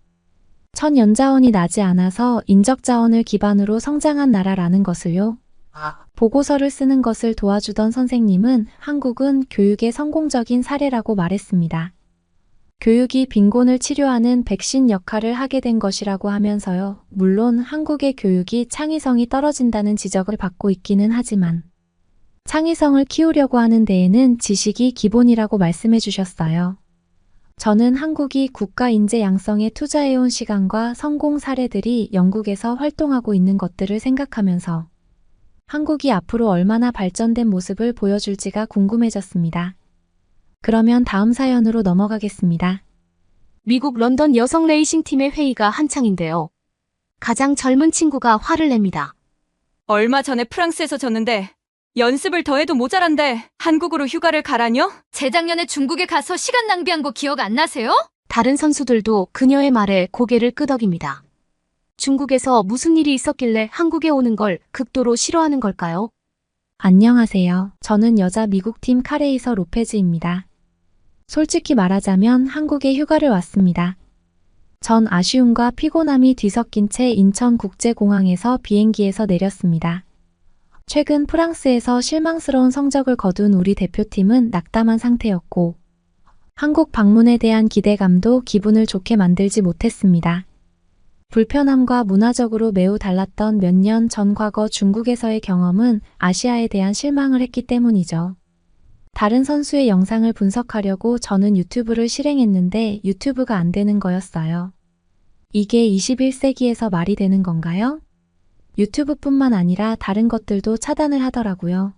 천연자원이 나지 않아서 인적자원을 기반으로 성장한 나라라는 것을요. 보고서를 쓰는 것을 도와주던 선생님은 한국은 교육의 성공적인 사례라고 말했습니다. 교육이 빈곤을 치료하는 백신 역할을 하게 된 것이라고 하면서요. 물론 한국의 교육이 창의성이 떨어진다는 지적을 받고 있기는 하지만 창의성을 키우려고 하는 데에는 지식이 기본이라고 말씀해 주셨어요. 저는 한국이 국가 인재 양성에 투자해온 시간과 성공 사례들이 영국에서 활동하고 있는 것들을 생각하면서 한국이 앞으로 얼마나 발전된 모습을 보여줄지가 궁금해졌습니다. 그러면 다음 사연으로 넘어가겠습니다. 미국 런던 여성 레이싱 팀의 회의가 한창인데요. 가장 젊은 친구가 화를 냅니다. 얼마 전에 프랑스에서 졌는데 연습을 더 해도 모자란데 한국으로 휴가를 가라뇨? 재작년에 중국에 가서 시간 낭비한 거 기억 안 나세요? 다른 선수들도 그녀의 말에 고개를 끄덕입니다. 중국에서 무슨 일이 있었길래 한국에 오는 걸 극도로 싫어하는 걸까요? 안녕하세요. 저는 여자 미국팀 카레이서 로페즈입니다. 솔직히 말하자면 한국에 휴가를 왔습니다. 전 아쉬움과 피곤함이 뒤섞인 채 인천국제공항에서 비행기에서 내렸습니다. 최근 프랑스에서 실망스러운 성적을 거둔 우리 대표팀은 낙담한 상태였고, 한국 방문에 대한 기대감도 기분을 좋게 만들지 못했습니다. 불편함과 문화적으로 매우 달랐던 몇 년 전 과거 중국에서의 경험은 아시아에 대한 실망을 했기 때문이죠. 다른 선수의 영상을 분석하려고 저는 유튜브를 실행했는데 유튜브가 안 되는 거였어요. 이게 21세기에서 말이 되는 건가요? 유튜브뿐만 아니라 다른 것들도 차단을 하더라고요.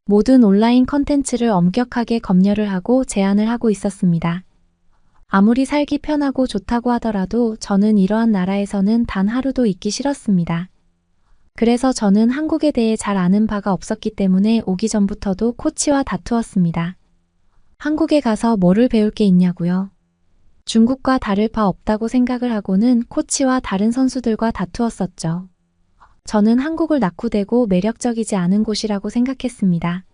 모든 온라인 컨텐츠를 엄격하게 검열을 하고 제한을 하고 있었습니다. 아무리 살기 편하고 좋다고 하더라도 저는 이러한 나라에서는 단 하루도 있기 싫었습니다. 그래서 저는 한국에 대해 잘 아는 바가 없었기 때문에 오기 전부터도 코치와 다투었습니다. 한국에 가서 뭐를 배울 게 있냐고요? 중국과 다를 바 없다고 생각을 하고는 코치와 다른 선수들과 다투었었죠. 저는 한국을 낙후되고 매력적이지 않은 곳이라고 생각했습니다.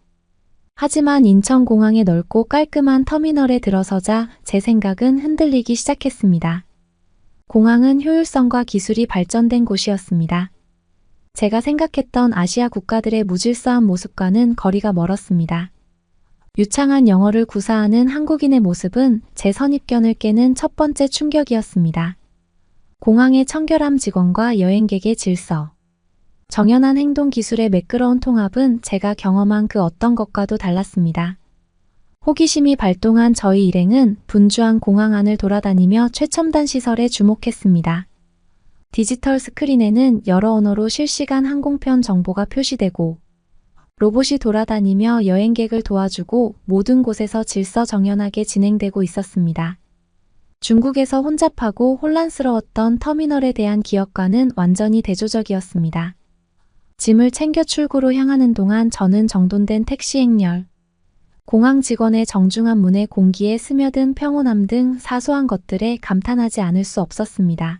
하지만 인천공항의 넓고 깔끔한 터미널에 들어서자 제 생각은 흔들리기 시작했습니다. 공항은 효율성과 기술이 발전된 곳이었습니다. 제가 생각했던 아시아 국가들의 무질서한 모습과는 거리가 멀었습니다. 유창한 영어를 구사하는 한국인의 모습은 제 선입견을 깨는 첫 번째 충격이었습니다. 공항의 청결함 직원과 여행객의 질서. 정연한 행동 기술의 매끄러운 통합은 제가 경험한 그 어떤 것과도 달랐습니다. 호기심이 발동한 저희 일행은 분주한 공항 안을 돌아다니며 최첨단 시설에 주목했습니다. 디지털 스크린에는 여러 언어로 실시간 항공편 정보가 표시되고 로봇이 돌아다니며 여행객을 도와주고 모든 곳에서 질서정연하게 진행되고 있었습니다. 중국에서 혼잡하고 혼란스러웠던 터미널에 대한 기억과는 완전히 대조적이었습니다. 짐을 챙겨 출구로 향하는 동안 저는 정돈된 택시 행렬, 공항 직원의 정중한 문의 공기에 스며든 평온함 등 사소한 것들에 감탄하지 않을 수 없었습니다.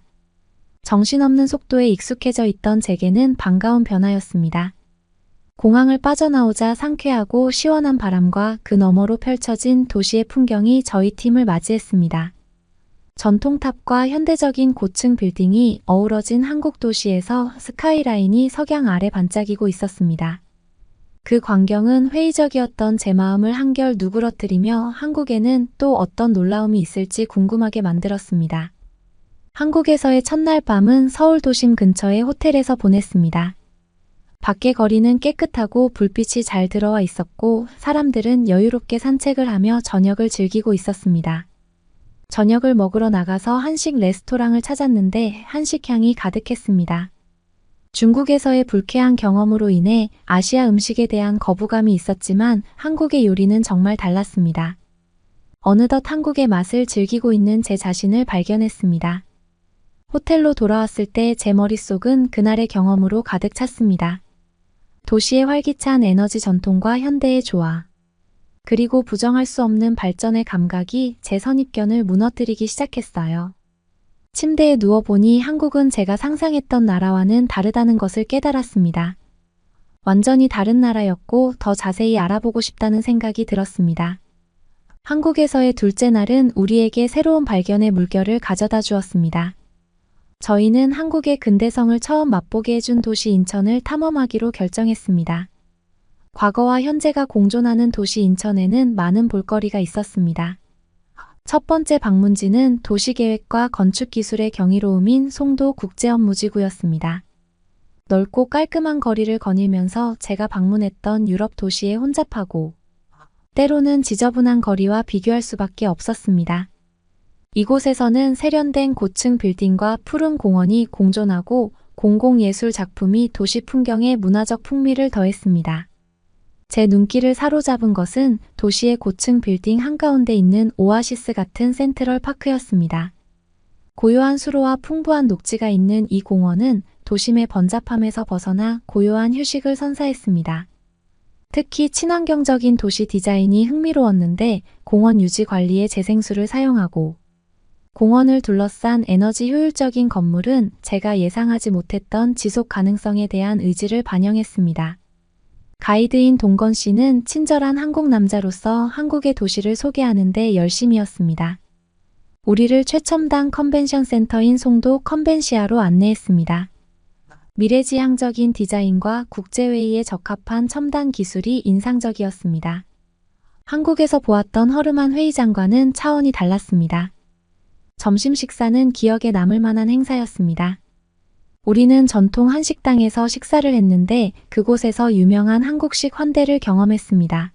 정신없는 속도에 익숙해져 있던 제게는 반가운 변화였습니다. 공항을 빠져나오자 상쾌하고 시원한 바람과 그 너머로 펼쳐진 도시의 풍경이 저희 팀을 맞이했습니다. 전통탑과 현대적인 고층 빌딩이 어우러진 한국 도시에서 스카이라인이 석양 아래 반짝이고 있었습니다. 그 광경은 회의적이었던 제 마음을 한결 누그러뜨리며 한국에는 또 어떤 놀라움이 있을지 궁금하게 만들었습니다. 한국에서의 첫날 밤은 서울 도심 근처의 호텔에서 보냈습니다. 밖의 거리는 깨끗하고 불빛이 잘 들어와 있었고 사람들은 여유롭게 산책을 하며 저녁을 즐기고 있었습니다. 저녁을 먹으러 나가서 한식 레스토랑을 찾았는데 한식향이 가득했습니다. 중국에서의 불쾌한 경험으로 인해 아시아 음식에 대한 거부감이 있었지만 한국의 요리는 정말 달랐습니다. 어느덧 한국의 맛을 즐기고 있는 제 자신을 발견했습니다. 호텔로 돌아왔을 때 제 머릿속은 그날의 경험으로 가득 찼습니다. 도시의 활기찬 에너지 전통과 현대의 조화. 그리고 부정할 수 없는 발전의 감각이 제 선입견을 무너뜨리기 시작했어요. 침대에 누워보니 한국은 제가 상상했던 나라와는 다르다는 것을 깨달았습니다. 완전히 다른 나라였고 더 자세히 알아보고 싶다는 생각이 들었습니다. 한국에서의 둘째 날은 우리에게 새로운 발견의 물결을 가져다 주었습니다. 저희는 한국의 근대성을 처음 맛보게 해준 도시 인천을 탐험하기로 결정했습니다. 과거와 현재가 공존하는 도시 인천에는 많은 볼거리가 있었습니다. 첫 번째 방문지는 도시계획과 건축기술의 경이로움인 송도 국제업무지구였습니다. 넓고 깔끔한 거리를 거닐면서 제가 방문했던 유럽 도시의 혼잡하고 때로는 지저분한 거리와 비교할 수밖에 없었습니다. 이곳에서는 세련된 고층 빌딩과 푸른 공원이 공존하고 공공예술 작품이 도시 풍경에 문화적 풍미를 더했습니다. 제 눈길을 사로잡은 것은 도시의 고층 빌딩 한가운데 있는 오아시스 같은 센트럴 파크였습니다. 고요한 수로와 풍부한 녹지가 있는 이 공원은 도심의 번잡함에서 벗어나 고요한 휴식을 선사했습니다. 특히 친환경적인 도시 디자인이 흥미로웠는데 공원 유지 관리에 재생수를 사용하고 공원을 둘러싼 에너지 효율적인 건물은 제가 예상하지 못했던 지속 가능성에 대한 의지를 반영했습니다. 가이드인 동건 씨는 친절한 한국 남자로서 한국의 도시를 소개하는데 열심이었습니다. 우리를 최첨단 컨벤션 센터인 송도 컨벤시아로 안내했습니다. 미래지향적인 디자인과 국제회의에 적합한 첨단 기술이 인상적이었습니다. 한국에서 보았던 허름한 회의장과는 차원이 달랐습니다. 점심 식사는 기억에 남을 만한 행사였습니다. 우리는 전통 한식당에서 식사를 했는데 그곳에서 유명한 한국식 환대를 경험했습니다.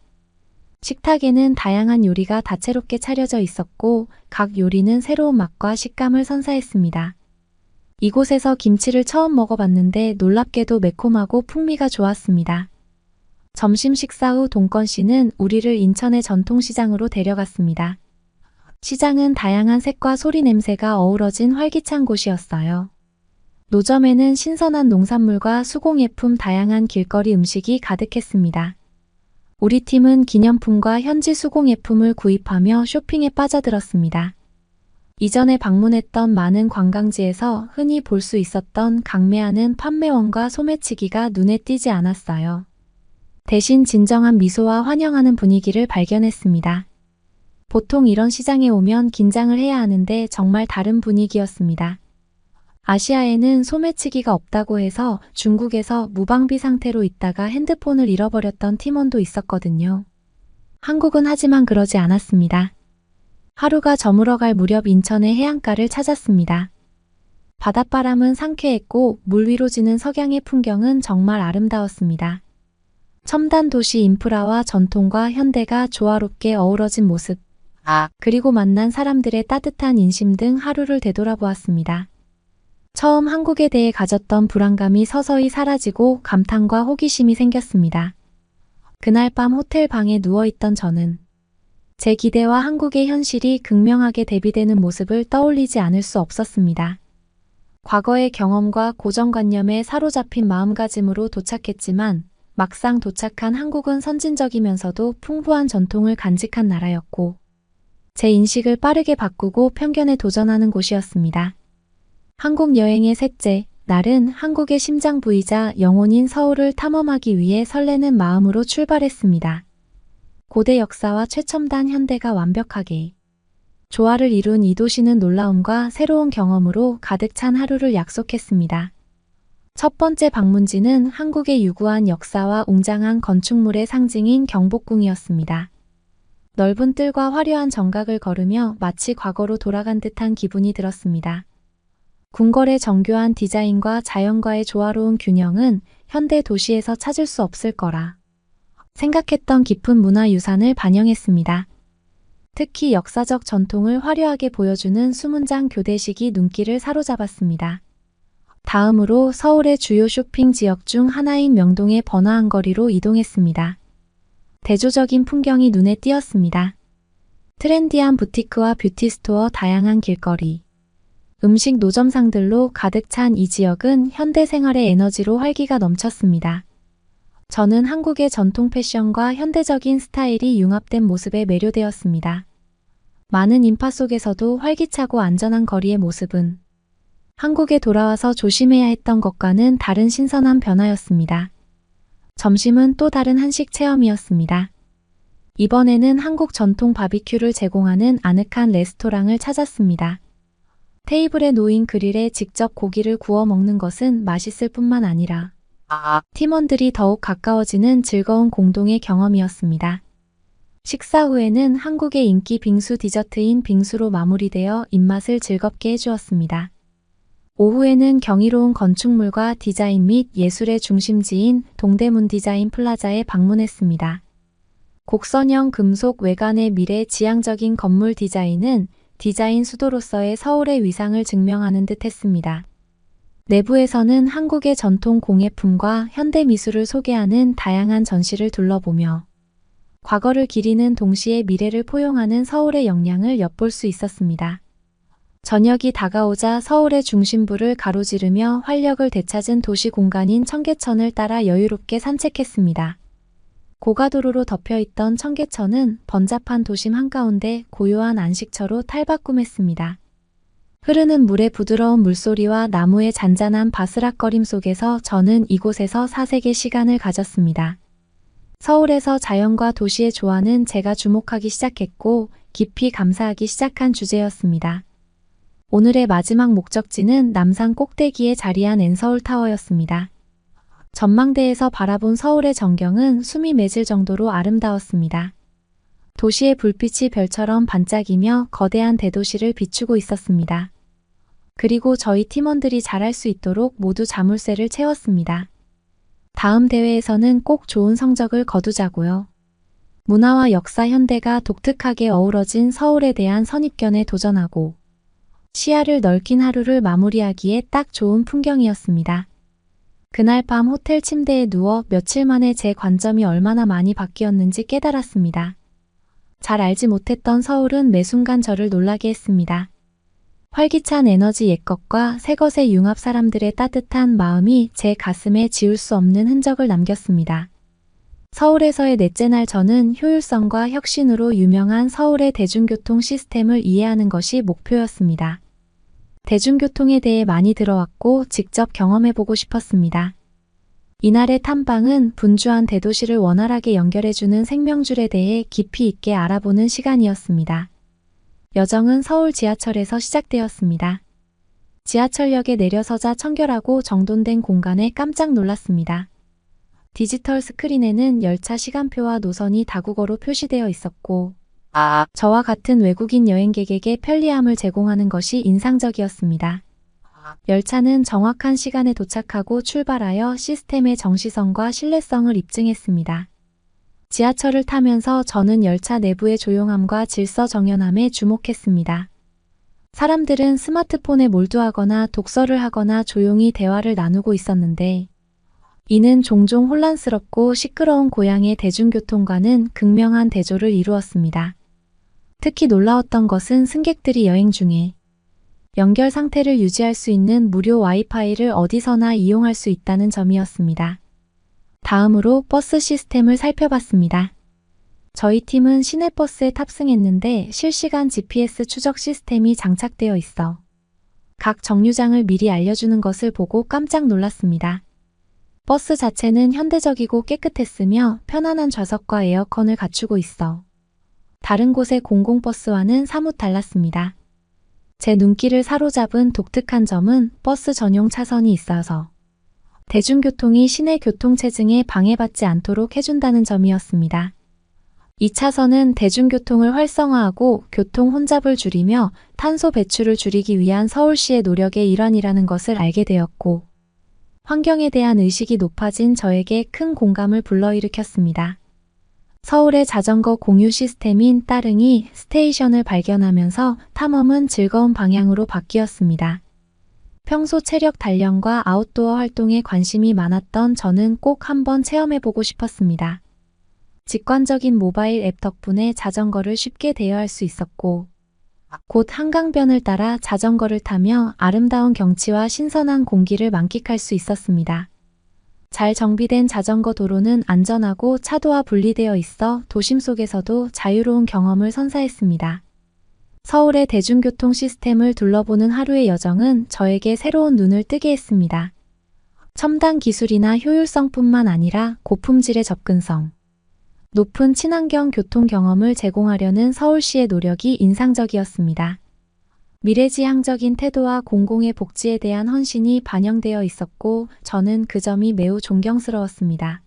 식탁에는 다양한 요리가 다채롭게 차려져 있었고 각 요리는 새로운 맛과 식감을 선사했습니다. 이곳에서 김치를 처음 먹어봤는데 놀랍게도 매콤하고 풍미가 좋았습니다. 점심 식사 후 동건 씨는 우리를 인천의 전통시장으로 데려갔습니다. 시장은 다양한 색과 소리 냄새가 어우러진 활기찬 곳이었어요. 노점에는 신선한 농산물과 수공예품, 다양한 길거리 음식이 가득했습니다. 우리 팀은 기념품과 현지 수공예품을 구입하며 쇼핑에 빠져들었습니다. 이전에 방문했던 많은 관광지에서 흔히 볼 수 있었던 강매하는 판매원과 소매치기가 눈에 띄지 않았어요. 대신 진정한 미소와 환영하는 분위기를 발견했습니다. 보통 이런 시장에 오면 긴장을 해야 하는데 정말 다른 분위기였습니다. 아시아에는 소매치기가 없다고 해서 중국에서 무방비 상태로 있다가 핸드폰을 잃어버렸던 팀원도 있었거든요. 한국은 하지만 그러지 않았습니다. 하루가 저물어갈 무렵 인천의 해안가를 찾았습니다. 바닷바람은 상쾌했고 물 위로 지는 석양의 풍경은 정말 아름다웠습니다. 첨단 도시 인프라와 전통과 현대가 조화롭게 어우러진 모습, 그리고 만난 사람들의 따뜻한 인심 등 하루를 되돌아보았습니다. 처음 한국에 대해 가졌던 불안감이 서서히 사라지고 감탄과 호기심이 생겼습니다. 그날 밤 호텔 방에 누워있던 저는 제 기대와 한국의 현실이 극명하게 대비되는 모습을 떠올리지 않을 수 없었습니다. 과거의 경험과 고정관념에 사로잡힌 마음가짐으로 도착했지만 막상 도착한 한국은 선진적이면서도 풍부한 전통을 간직한 나라였고 제 인식을 빠르게 바꾸고 편견에 도전하는 곳이었습니다. 한국 여행의 셋째 날은 한국의 심장 부이자 영혼인 서울을 탐험하기 위해 설레는 마음으로 출발했습니다. 고대 역사와 최첨단 현대가 완벽하게 조화를 이룬 이 도시는 놀라움과 새로운 경험으로 가득 찬 하루를 약속했습니다. 첫 번째 방문지는 한국의 유구한 역사와 웅장한 건축물의 상징인 경복궁이었습니다. 넓은 뜰과 화려한 정각을 걸으며 마치 과거로 돌아간 듯한 기분이 들었습니다. 궁궐의 정교한 디자인과 자연과의 조화로운 균형은 현대 도시에서 찾을 수 없을 거라 생각했던 깊은 문화유산을 반영했습니다. 특히 역사적 전통을 화려하게 보여주는 수문장 교대식이 눈길을 사로잡았습니다. 다음으로 서울의 주요 쇼핑 지역 중 하나인 명동의 번화한 거리로 이동했습니다. 대조적인 풍경이 눈에 띄었습니다. 트렌디한 부티크와 뷰티스토어, 다양한 길거리, 음식 노점상들로 가득 찬 이 지역은 현대 생활의 에너지로 활기가 넘쳤습니다. 저는 한국의 전통 패션과 현대적인 스타일이 융합된 모습에 매료되었습니다. 많은 인파 속에서도 활기차고 안전한 거리의 모습은 한국에 돌아와서 조심해야 했던 것과는 다른 신선한 변화였습니다. 점심은 또 다른 한식 체험이었습니다. 이번에는 한국 전통 바비큐를 제공하는 아늑한 레스토랑을 찾았습니다. 테이블에 놓인 그릴에 직접 고기를 구워 먹는 것은 맛있을 뿐만 아니라 팀원들이 더욱 가까워지는 즐거운 공동의 경험이었습니다. 식사 후에는 한국의 인기 빙수 디저트인 빙수로 마무리되어 입맛을 즐겁게 해주었습니다. 오후에는 경이로운 건축물과 디자인 및 예술의 중심지인 동대문 디자인 플라자에 방문했습니다. 곡선형 금속 외관의 미래 지향적인 건물 디자인은 디자인 수도로서의 서울의 위상을 증명하는 듯 했습니다. 내부에서는 한국의 전통 공예품과 현대 미술을 소개하는 다양한 전시를 둘러보며 과거를 기리는 동시에 미래를 포용하는 서울의 역량을 엿볼 수 있었습니다. 저녁이 다가오자 서울의 중심부를 가로지르며 활력을 되찾은 도시 공간인 청계천을 따라 여유롭게 산책했습니다. 고가도로로 덮여있던 청계천은 번잡한 도심 한가운데 고요한 안식처로 탈바꿈했습니다. 흐르는 물의 부드러운 물소리와 나무의 잔잔한 바스락거림 속에서 저는 이곳에서 사색의 시간을 가졌습니다. 서울에서 자연과 도시의 조화는 제가 주목하기 시작했고 깊이 감사하기 시작한 주제였습니다. 오늘의 마지막 목적지는 남산 꼭대기에 자리한 N서울타워였습니다. 전망대에서 바라본 서울의 전경은 숨이 맺을 정도로 아름다웠습니다. 도시의 불빛이 별처럼 반짝이며 거대한 대도시를 비추고 있었습니다. 그리고 저희 팀원들이 잘할 수 있도록 모두 자물쇠를 채웠습니다. 다음 대회에서는 꼭 좋은 성적을 거두자고요. 문화와 역사 현대가 독특하게 어우러진 서울에 대한 선입견에 도전하고 시야를 넓힌 하루를 마무리하기에 딱 좋은 풍경이었습니다. 그날 밤 호텔 침대에 누워 며칠 만에 제 관점이 얼마나 많이 바뀌었는지 깨달았습니다. 잘 알지 못했던 서울은 매 순간 저를 놀라게 했습니다. 활기찬 에너지 옛것과 새것의 융합, 사람들의 따뜻한 마음이 제 가슴에 지울 수 없는 흔적을 남겼습니다. 서울에서의 넷째 날 저는 효율성과 혁신으로 유명한 서울의 대중교통 시스템을 이해하는 것이 목표였습니다. 대중교통에 대해 많이 들어왔고 직접 경험해보고 싶었습니다. 이날의 탐방은 분주한 대도시를 원활하게 연결해주는 생명줄에 대해 깊이 있게 알아보는 시간이었습니다. 여정은 서울 지하철에서 시작되었습니다. 지하철역에 내려서자 청결하고 정돈된 공간에 깜짝 놀랐습니다. 디지털 스크린에는 열차 시간표와 노선이 다국어로 표시되어 있었고, 저와 같은 외국인 여행객에게 편리함을 제공하는 것이 인상적이었습니다. 열차는 정확한 시간에 도착하고 출발하여 시스템의 정시성과 신뢰성을 입증했습니다. 지하철을 타면서 저는 열차 내부의 조용함과 질서 정연함에 주목했습니다. 사람들은 스마트폰에 몰두하거나 독서를 하거나 조용히 대화를 나누고 있었는데, 이는 종종 혼란스럽고 시끄러운 고향의 대중교통과는 극명한 대조를 이루었습니다. 특히 놀라웠던 것은 승객들이 여행 중에 연결 상태를 유지할 수 있는 무료 와이파이를 어디서나 이용할 수 있다는 점이었습니다. 다음으로 버스 시스템을 살펴봤습니다. 저희 팀은 시내버스에 탑승했는데 실시간 GPS 추적 시스템이 장착되어 있어 각 정류장을 미리 알려주는 것을 보고 깜짝 놀랐습니다. 버스 자체는 현대적이고 깨끗했으며 편안한 좌석과 에어컨을 갖추고 있어 다른 곳의 공공버스와는 사뭇 달랐습니다. 제 눈길을 사로잡은 독특한 점은 버스 전용 차선이 있어서 대중교통이 시내 교통체증에 방해받지 않도록 해준다는 점이었습니다. 이 차선은 대중교통을 활성화하고 교통 혼잡을 줄이며 탄소 배출을 줄이기 위한 서울시의 노력의 일환이라는 것을 알게 되었고, 환경에 대한 의식이 높아진 저에게 큰 공감을 불러일으켰습니다. 서울의 자전거 공유 시스템인 따릉이 스테이션을 발견하면서 탐험은 즐거운 방향으로 바뀌었습니다. 평소 체력 단련과 아웃도어 활동에 관심이 많았던 저는 꼭 한번 체험해보고 싶었습니다. 직관적인 모바일 앱 덕분에 자전거를 쉽게 대여할 수 있었고, 곧 한강변을 따라 자전거를 타며 아름다운 경치와 신선한 공기를 만끽할 수 있었습니다. 잘 정비된 자전거 도로는 안전하고 차도와 분리되어 있어 도심 속에서도 자유로운 경험을 선사했습니다. 서울의 대중교통 시스템을 둘러보는 하루의 여정은 저에게 새로운 눈을 뜨게 했습니다. 첨단 기술이나 효율성뿐만 아니라 고품질의 접근성, 높은 친환경 교통 경험을 제공하려는 서울시의 노력이 인상적이었습니다. 미래지향적인 태도와 공공의 복지에 대한 헌신이 반영되어 있었고, 저는 그 점이 매우 존경스러웠습니다.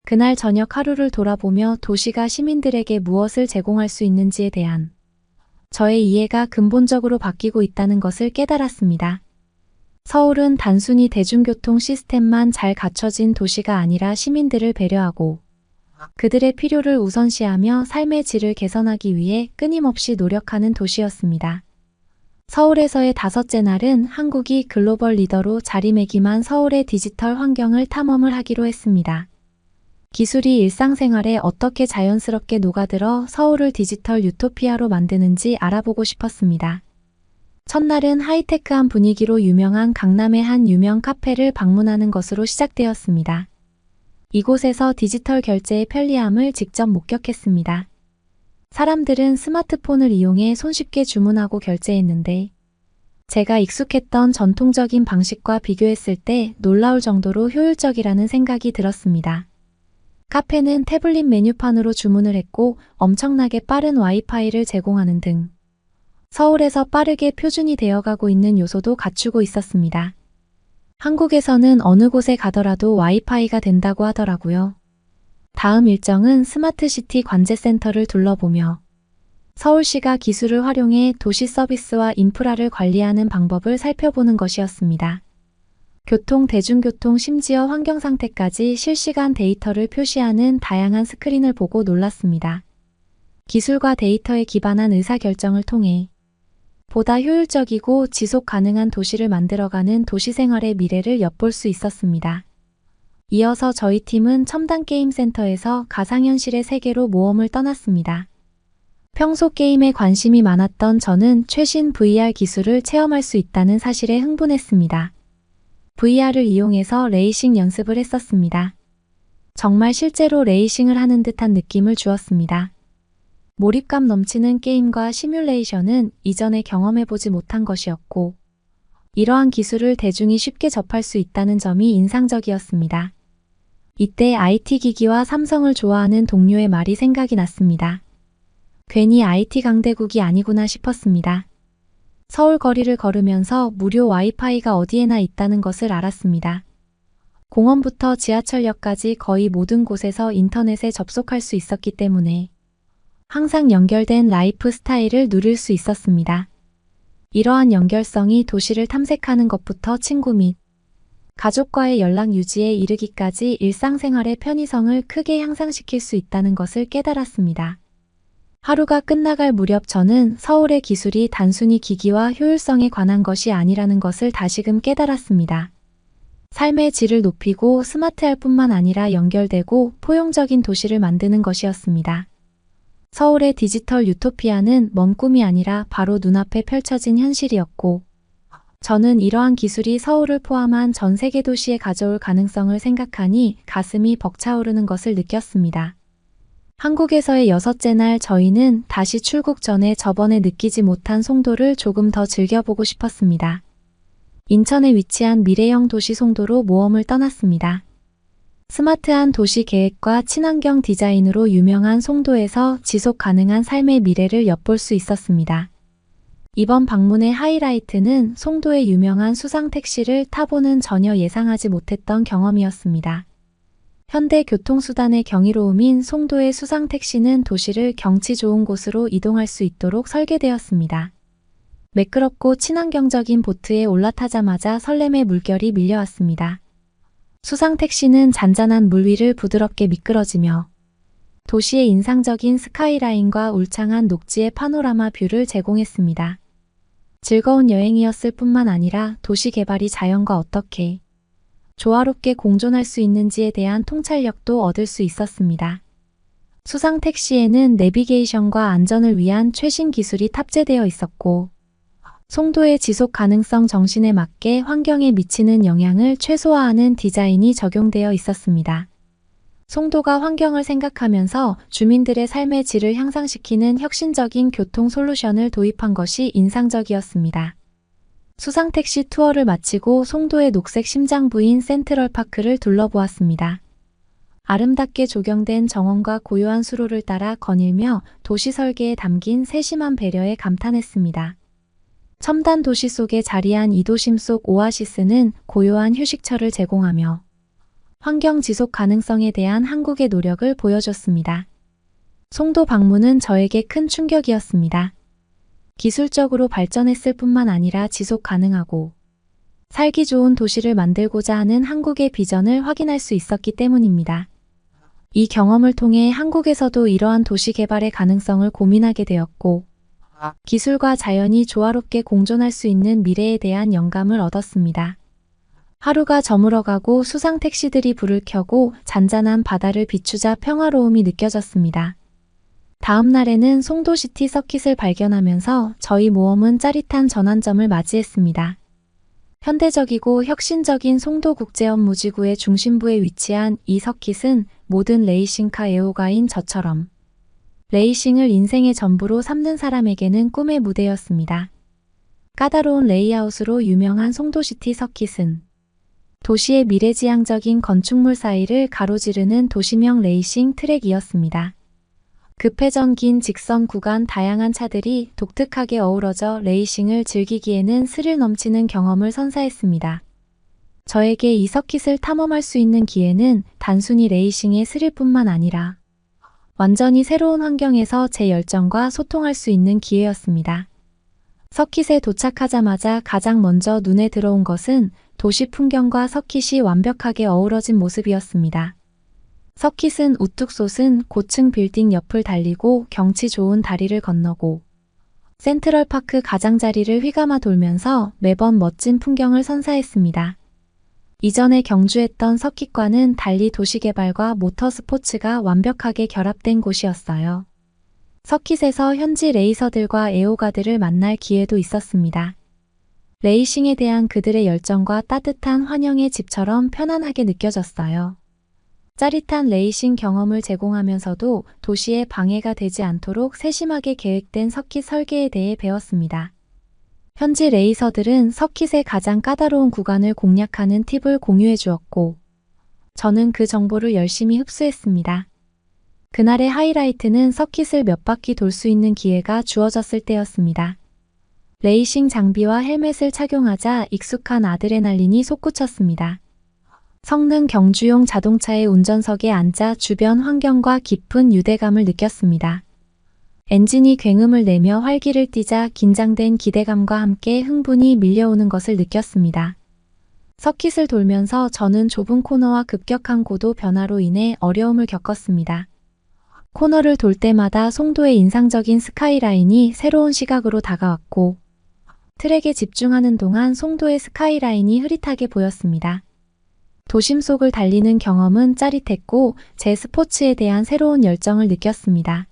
그날 저녁 하루를 돌아보며 도시가 시민들에게 무엇을 제공할 수 있는지에 대한 저의 이해가 근본적으로 바뀌고 있다는 것을 깨달았습니다. 서울은 단순히 대중교통 시스템만 잘 갖춰진 도시가 아니라 시민들을 배려하고 그들의 필요를 우선시하며 삶의 질을 개선하기 위해 끊임없이 노력하는 도시였습니다. 서울에서의 다섯째 날은 한국이 글로벌 리더로 자리매김한 서울의 디지털 환경을 탐험을 하기로 했습니다. 기술이 일상생활에 어떻게 자연스럽게 녹아들어 서울을 디지털 유토피아로 만드는지 알아보고 싶었습니다. 첫날은 하이테크한 분위기로 유명한 강남의 한 유명 카페를 방문하는 것으로 시작되었습니다. 이곳에서 디지털 결제의 편리함을 직접 목격했습니다. 사람들은 스마트폰을 이용해 손쉽게 주문하고 결제했는데, 제가 익숙했던 전통적인 방식과 비교했을 때 놀라울 정도로 효율적이라는 생각이 들었습니다. 카페는 태블릿 메뉴판으로 주문을 했고 엄청나게 빠른 와이파이를 제공하는 등 서울에서 빠르게 표준이 되어가고 있는 요소도 갖추고 있었습니다. 한국에서는 어느 곳에 가더라도 와이파이가 된다고 하더라고요. 다음 일정은 스마트시티 관제센터를 둘러보며 서울시가 기술을 활용해 도시 서비스와 인프라를 관리하는 방법을 살펴보는 것이었습니다. 교통, 대중교통, 심지어 환경 상태까지 실시간 데이터를 표시하는 다양한 스크린을 보고 놀랐습니다. 기술과 데이터에 기반한 의사결정을 통해 보다 효율적이고 지속 가능한 도시를 만들어가는 도시생활의 미래를 엿볼 수 있었습니다. 이어서 저희 팀은 첨단게임센터에서 가상현실의 세계로 모험을 떠났습니다. 평소 게임에 관심이 많았던 저는 최신 VR 기술을 체험할 수 있다는 사실에 흥분했습니다. VR을 이용해서 레이싱 연습을 했었습니다. 정말 실제로 레이싱을 하는 듯한 느낌을 주었습니다. 몰입감 넘치는 게임과 시뮬레이션은 이전에 경험해보지 못한 것이었고, 이러한 기술을 대중이 쉽게 접할 수 있다는 점이 인상적이었습니다. 이때 IT 기기와 삼성을 좋아하는 동료의 말이 생각이 났습니다. 괜히 IT 강대국이 아니구나 싶었습니다. 서울 거리를 걸으면서 무료 와이파이가 어디에나 있다는 것을 알았습니다. 공원부터 지하철역까지 거의 모든 곳에서 인터넷에 접속할 수 있었기 때문에 항상 연결된 라이프 스타일을 누릴 수 있었습니다. 이러한 연결성이 도시를 탐색하는 것부터 친구 및 가족과의 연락 유지에 이르기까지 일상생활의 편의성을 크게 향상시킬 수 있다는 것을 깨달았습니다. 하루가 끝나갈 무렵 저는 서울의 기술이 단순히 기기와 효율성에 관한 것이 아니라는 것을 다시금 깨달았습니다. 삶의 질을 높이고 스마트할 뿐만 아니라 연결되고 포용적인 도시를 만드는 것이었습니다. 서울의 디지털 유토피아는 먼 꿈이 아니라 바로 눈앞에 펼쳐진 현실이었고, 저는 이러한 기술이 서울을 포함한 전 세계 도시에 가져올 가능성을 생각하니 가슴이 벅차오르는 것을 느꼈습니다. 한국에서의 6째 날 저희는 다시 출국 전에 저번에 느끼지 못한 송도를 조금 더 즐겨보고 싶었습니다. 인천에 위치한 미래형 도시 송도로 모험을 떠났습니다. 스마트한 도시 계획과 친환경 디자인으로 유명한 송도에서 지속 가능한 삶의 미래를 엿볼 수 있었습니다. 이번 방문의 하이라이트는 송도의 유명한 수상택시를 타보는 전혀 예상하지 못했던 경험이었습니다. 현대 교통수단의 경이로움인 송도의 수상택시는 도시를 경치 좋은 곳으로 이동할 수 있도록 설계되었습니다. 매끄럽고 친환경적인 보트에 올라타자마자 설렘의 물결이 밀려왔습니다. 수상택시는 잔잔한 물 위를 부드럽게 미끄러지며 도시의 인상적인 스카이라인과 울창한 녹지의 파노라마 뷰를 제공했습니다. 즐거운 여행이었을 뿐만 아니라 도시 개발이 자연과 어떻게 조화롭게 공존할 수 있는지에 대한 통찰력도 얻을 수 있었습니다. 수상택시에는 내비게이션과 안전을 위한 최신 기술이 탑재되어 있었고, 송도의 지속 가능성 정신에 맞게 환경에 미치는 영향을 최소화하는 디자인이 적용되어 있었습니다. 송도가 환경을 생각하면서 주민들의 삶의 질을 향상시키는 혁신적인 교통 솔루션을 도입한 것이 인상적이었습니다. 수상택시 투어를 마치고 송도의 녹색 심장부인 센트럴파크를 둘러보았습니다. 아름답게 조경된 정원과 고요한 수로를 따라 거닐며 도시 설계에 담긴 세심한 배려에 감탄했습니다. 첨단 도시 속에 자리한 이 도심 속 오아시스는 고요한 휴식처를 제공하며 환경 지속 가능성에 대한 한국의 노력을 보여줬습니다. 송도 방문은 저에게 큰 충격이었습니다. 기술적으로 발전했을 뿐만 아니라 지속 가능하고 살기 좋은 도시를 만들고자 하는 한국의 비전을 확인할 수 있었기 때문입니다. 이 경험을 통해 한국에서도 이러한 도시 개발의 가능성을 고민하게 되었고, 기술과 자연이 조화롭게 공존할 수 있는 미래에 대한 영감을 얻었습니다. 하루가 저물어가고 수상택시들이 불을 켜고 잔잔한 바다를 비추자 평화로움이 느껴졌습니다. 다음 날에는 송도시티 서킷을 발견하면서 저희 모험은 짜릿한 전환점을 맞이했습니다. 현대적이고 혁신적인 송도국제업무지구의 중심부에 위치한 이 서킷은 모든 레이싱카 애호가인 저처럼 레이싱을 인생의 전부로 삼는 사람에게는 꿈의 무대였습니다. 까다로운 레이아웃으로 유명한 송도시티 서킷은 도시의 미래지향적인 건축물 사이를 가로지르는 도시명 레이싱 트랙이었습니다. 급회전 긴 직선 구간 다양한 차들이 독특하게 어우러져 레이싱을 즐기기에는 스릴 넘치는 경험을 선사했습니다. 저에게 이 서킷을 탐험할 수 있는 기회는 단순히 레이싱의 스릴뿐만 아니라 완전히 새로운 환경에서 제 열정과 소통할 수 있는 기회였습니다. 서킷에 도착하자마자 가장 먼저 눈에 들어온 것은 도시 풍경과 서킷이 완벽하게 어우러진 모습이었습니다. 서킷은 우뚝 솟은 고층 빌딩 옆을 달리고 경치 좋은 다리를 건너고 센트럴파크 가장자리를 휘감아 돌면서 매번 멋진 풍경을 선사했습니다. 이전에 경주했던 서킷과는 달리 도시개발과 모터스포츠가 완벽하게 결합된 곳이었어요. 서킷에서 현지 레이서들과 애호가들을 만날 기회도 있었습니다. 레이싱에 대한 그들의 열정과 따뜻한 환영의 집처럼 편안하게 느껴졌어요. 짜릿한 레이싱 경험을 제공하면서도 도시에 방해가 되지 않도록 세심하게 계획된 서킷 설계에 대해 배웠습니다. 현지 레이서들은 서킷의 가장 까다로운 구간을 공략하는 팁을 공유해 주었고, 저는 그 정보를 열심히 흡수했습니다. 그날의 하이라이트는 서킷을 몇 바퀴 돌 수 있는 기회가 주어졌을 때였습니다. 레이싱 장비와 헬멧을 착용하자 익숙한 아드레날린이 솟구쳤습니다. 성능 경주용 자동차의 운전석에 앉아 주변 환경과 깊은 유대감을 느꼈습니다. 엔진이 굉음을 내며 활기를 띠자 긴장된 기대감과 함께 흥분이 밀려오는 것을 느꼈습니다. 서킷을 돌면서 저는 좁은 코너와 급격한 고도 변화로 인해 어려움을 겪었습니다. 코너를 돌 때마다 송도의 인상적인 스카이라인이 새로운 시각으로 다가왔고, 트랙에 집중하는 동안 송도의 스카이라인이 흐릿하게 보였습니다. 도심 속을 달리는 경험은 짜릿했고 제 스포츠에 대한 새로운 열정을 느꼈습니다.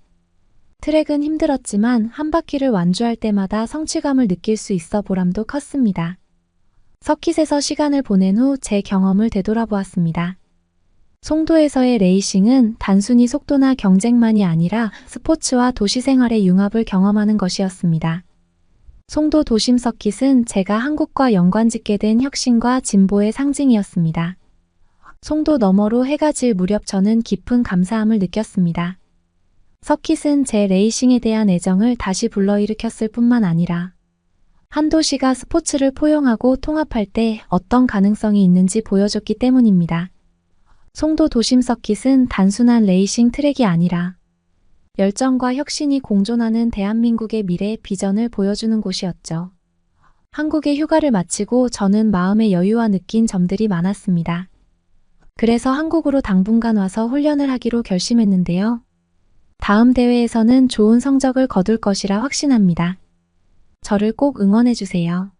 트랙은 힘들었지만 한 바퀴를 완주할 때마다 성취감을 느낄 수 있어 보람도 컸습니다. 서킷에서 시간을 보낸 후 제 경험을 되돌아보았습니다. 송도에서의 레이싱은 단순히 속도나 경쟁만이 아니라 스포츠와 도시 생활의 융합을 경험하는 것이었습니다. 송도 도심 서킷은 제가 한국과 연관짓게 된 혁신과 진보의 상징이었습니다. 송도 너머로 해가 질 무렵 저는 깊은 감사함을 느꼈습니다. 서킷은 제 레이싱에 대한 애정을 다시 불러일으켰을 뿐만 아니라 한 도시가 스포츠를 포용하고 통합할 때 어떤 가능성이 있는지 보여줬기 때문입니다. 송도 도심 서킷은 단순한 레이싱 트랙이 아니라 열정과 혁신이 공존하는 대한민국의 미래 비전을 보여주는 곳이었죠. 한국에 휴가를 마치고 저는 마음의 여유와 느낀 점들이 많았습니다. 그래서 한국으로 당분간 와서 훈련을 하기로 결심했는데요. 다음 대회에서는 좋은 성적을 거둘 것이라 확신합니다. 저를 꼭 응원해 주세요.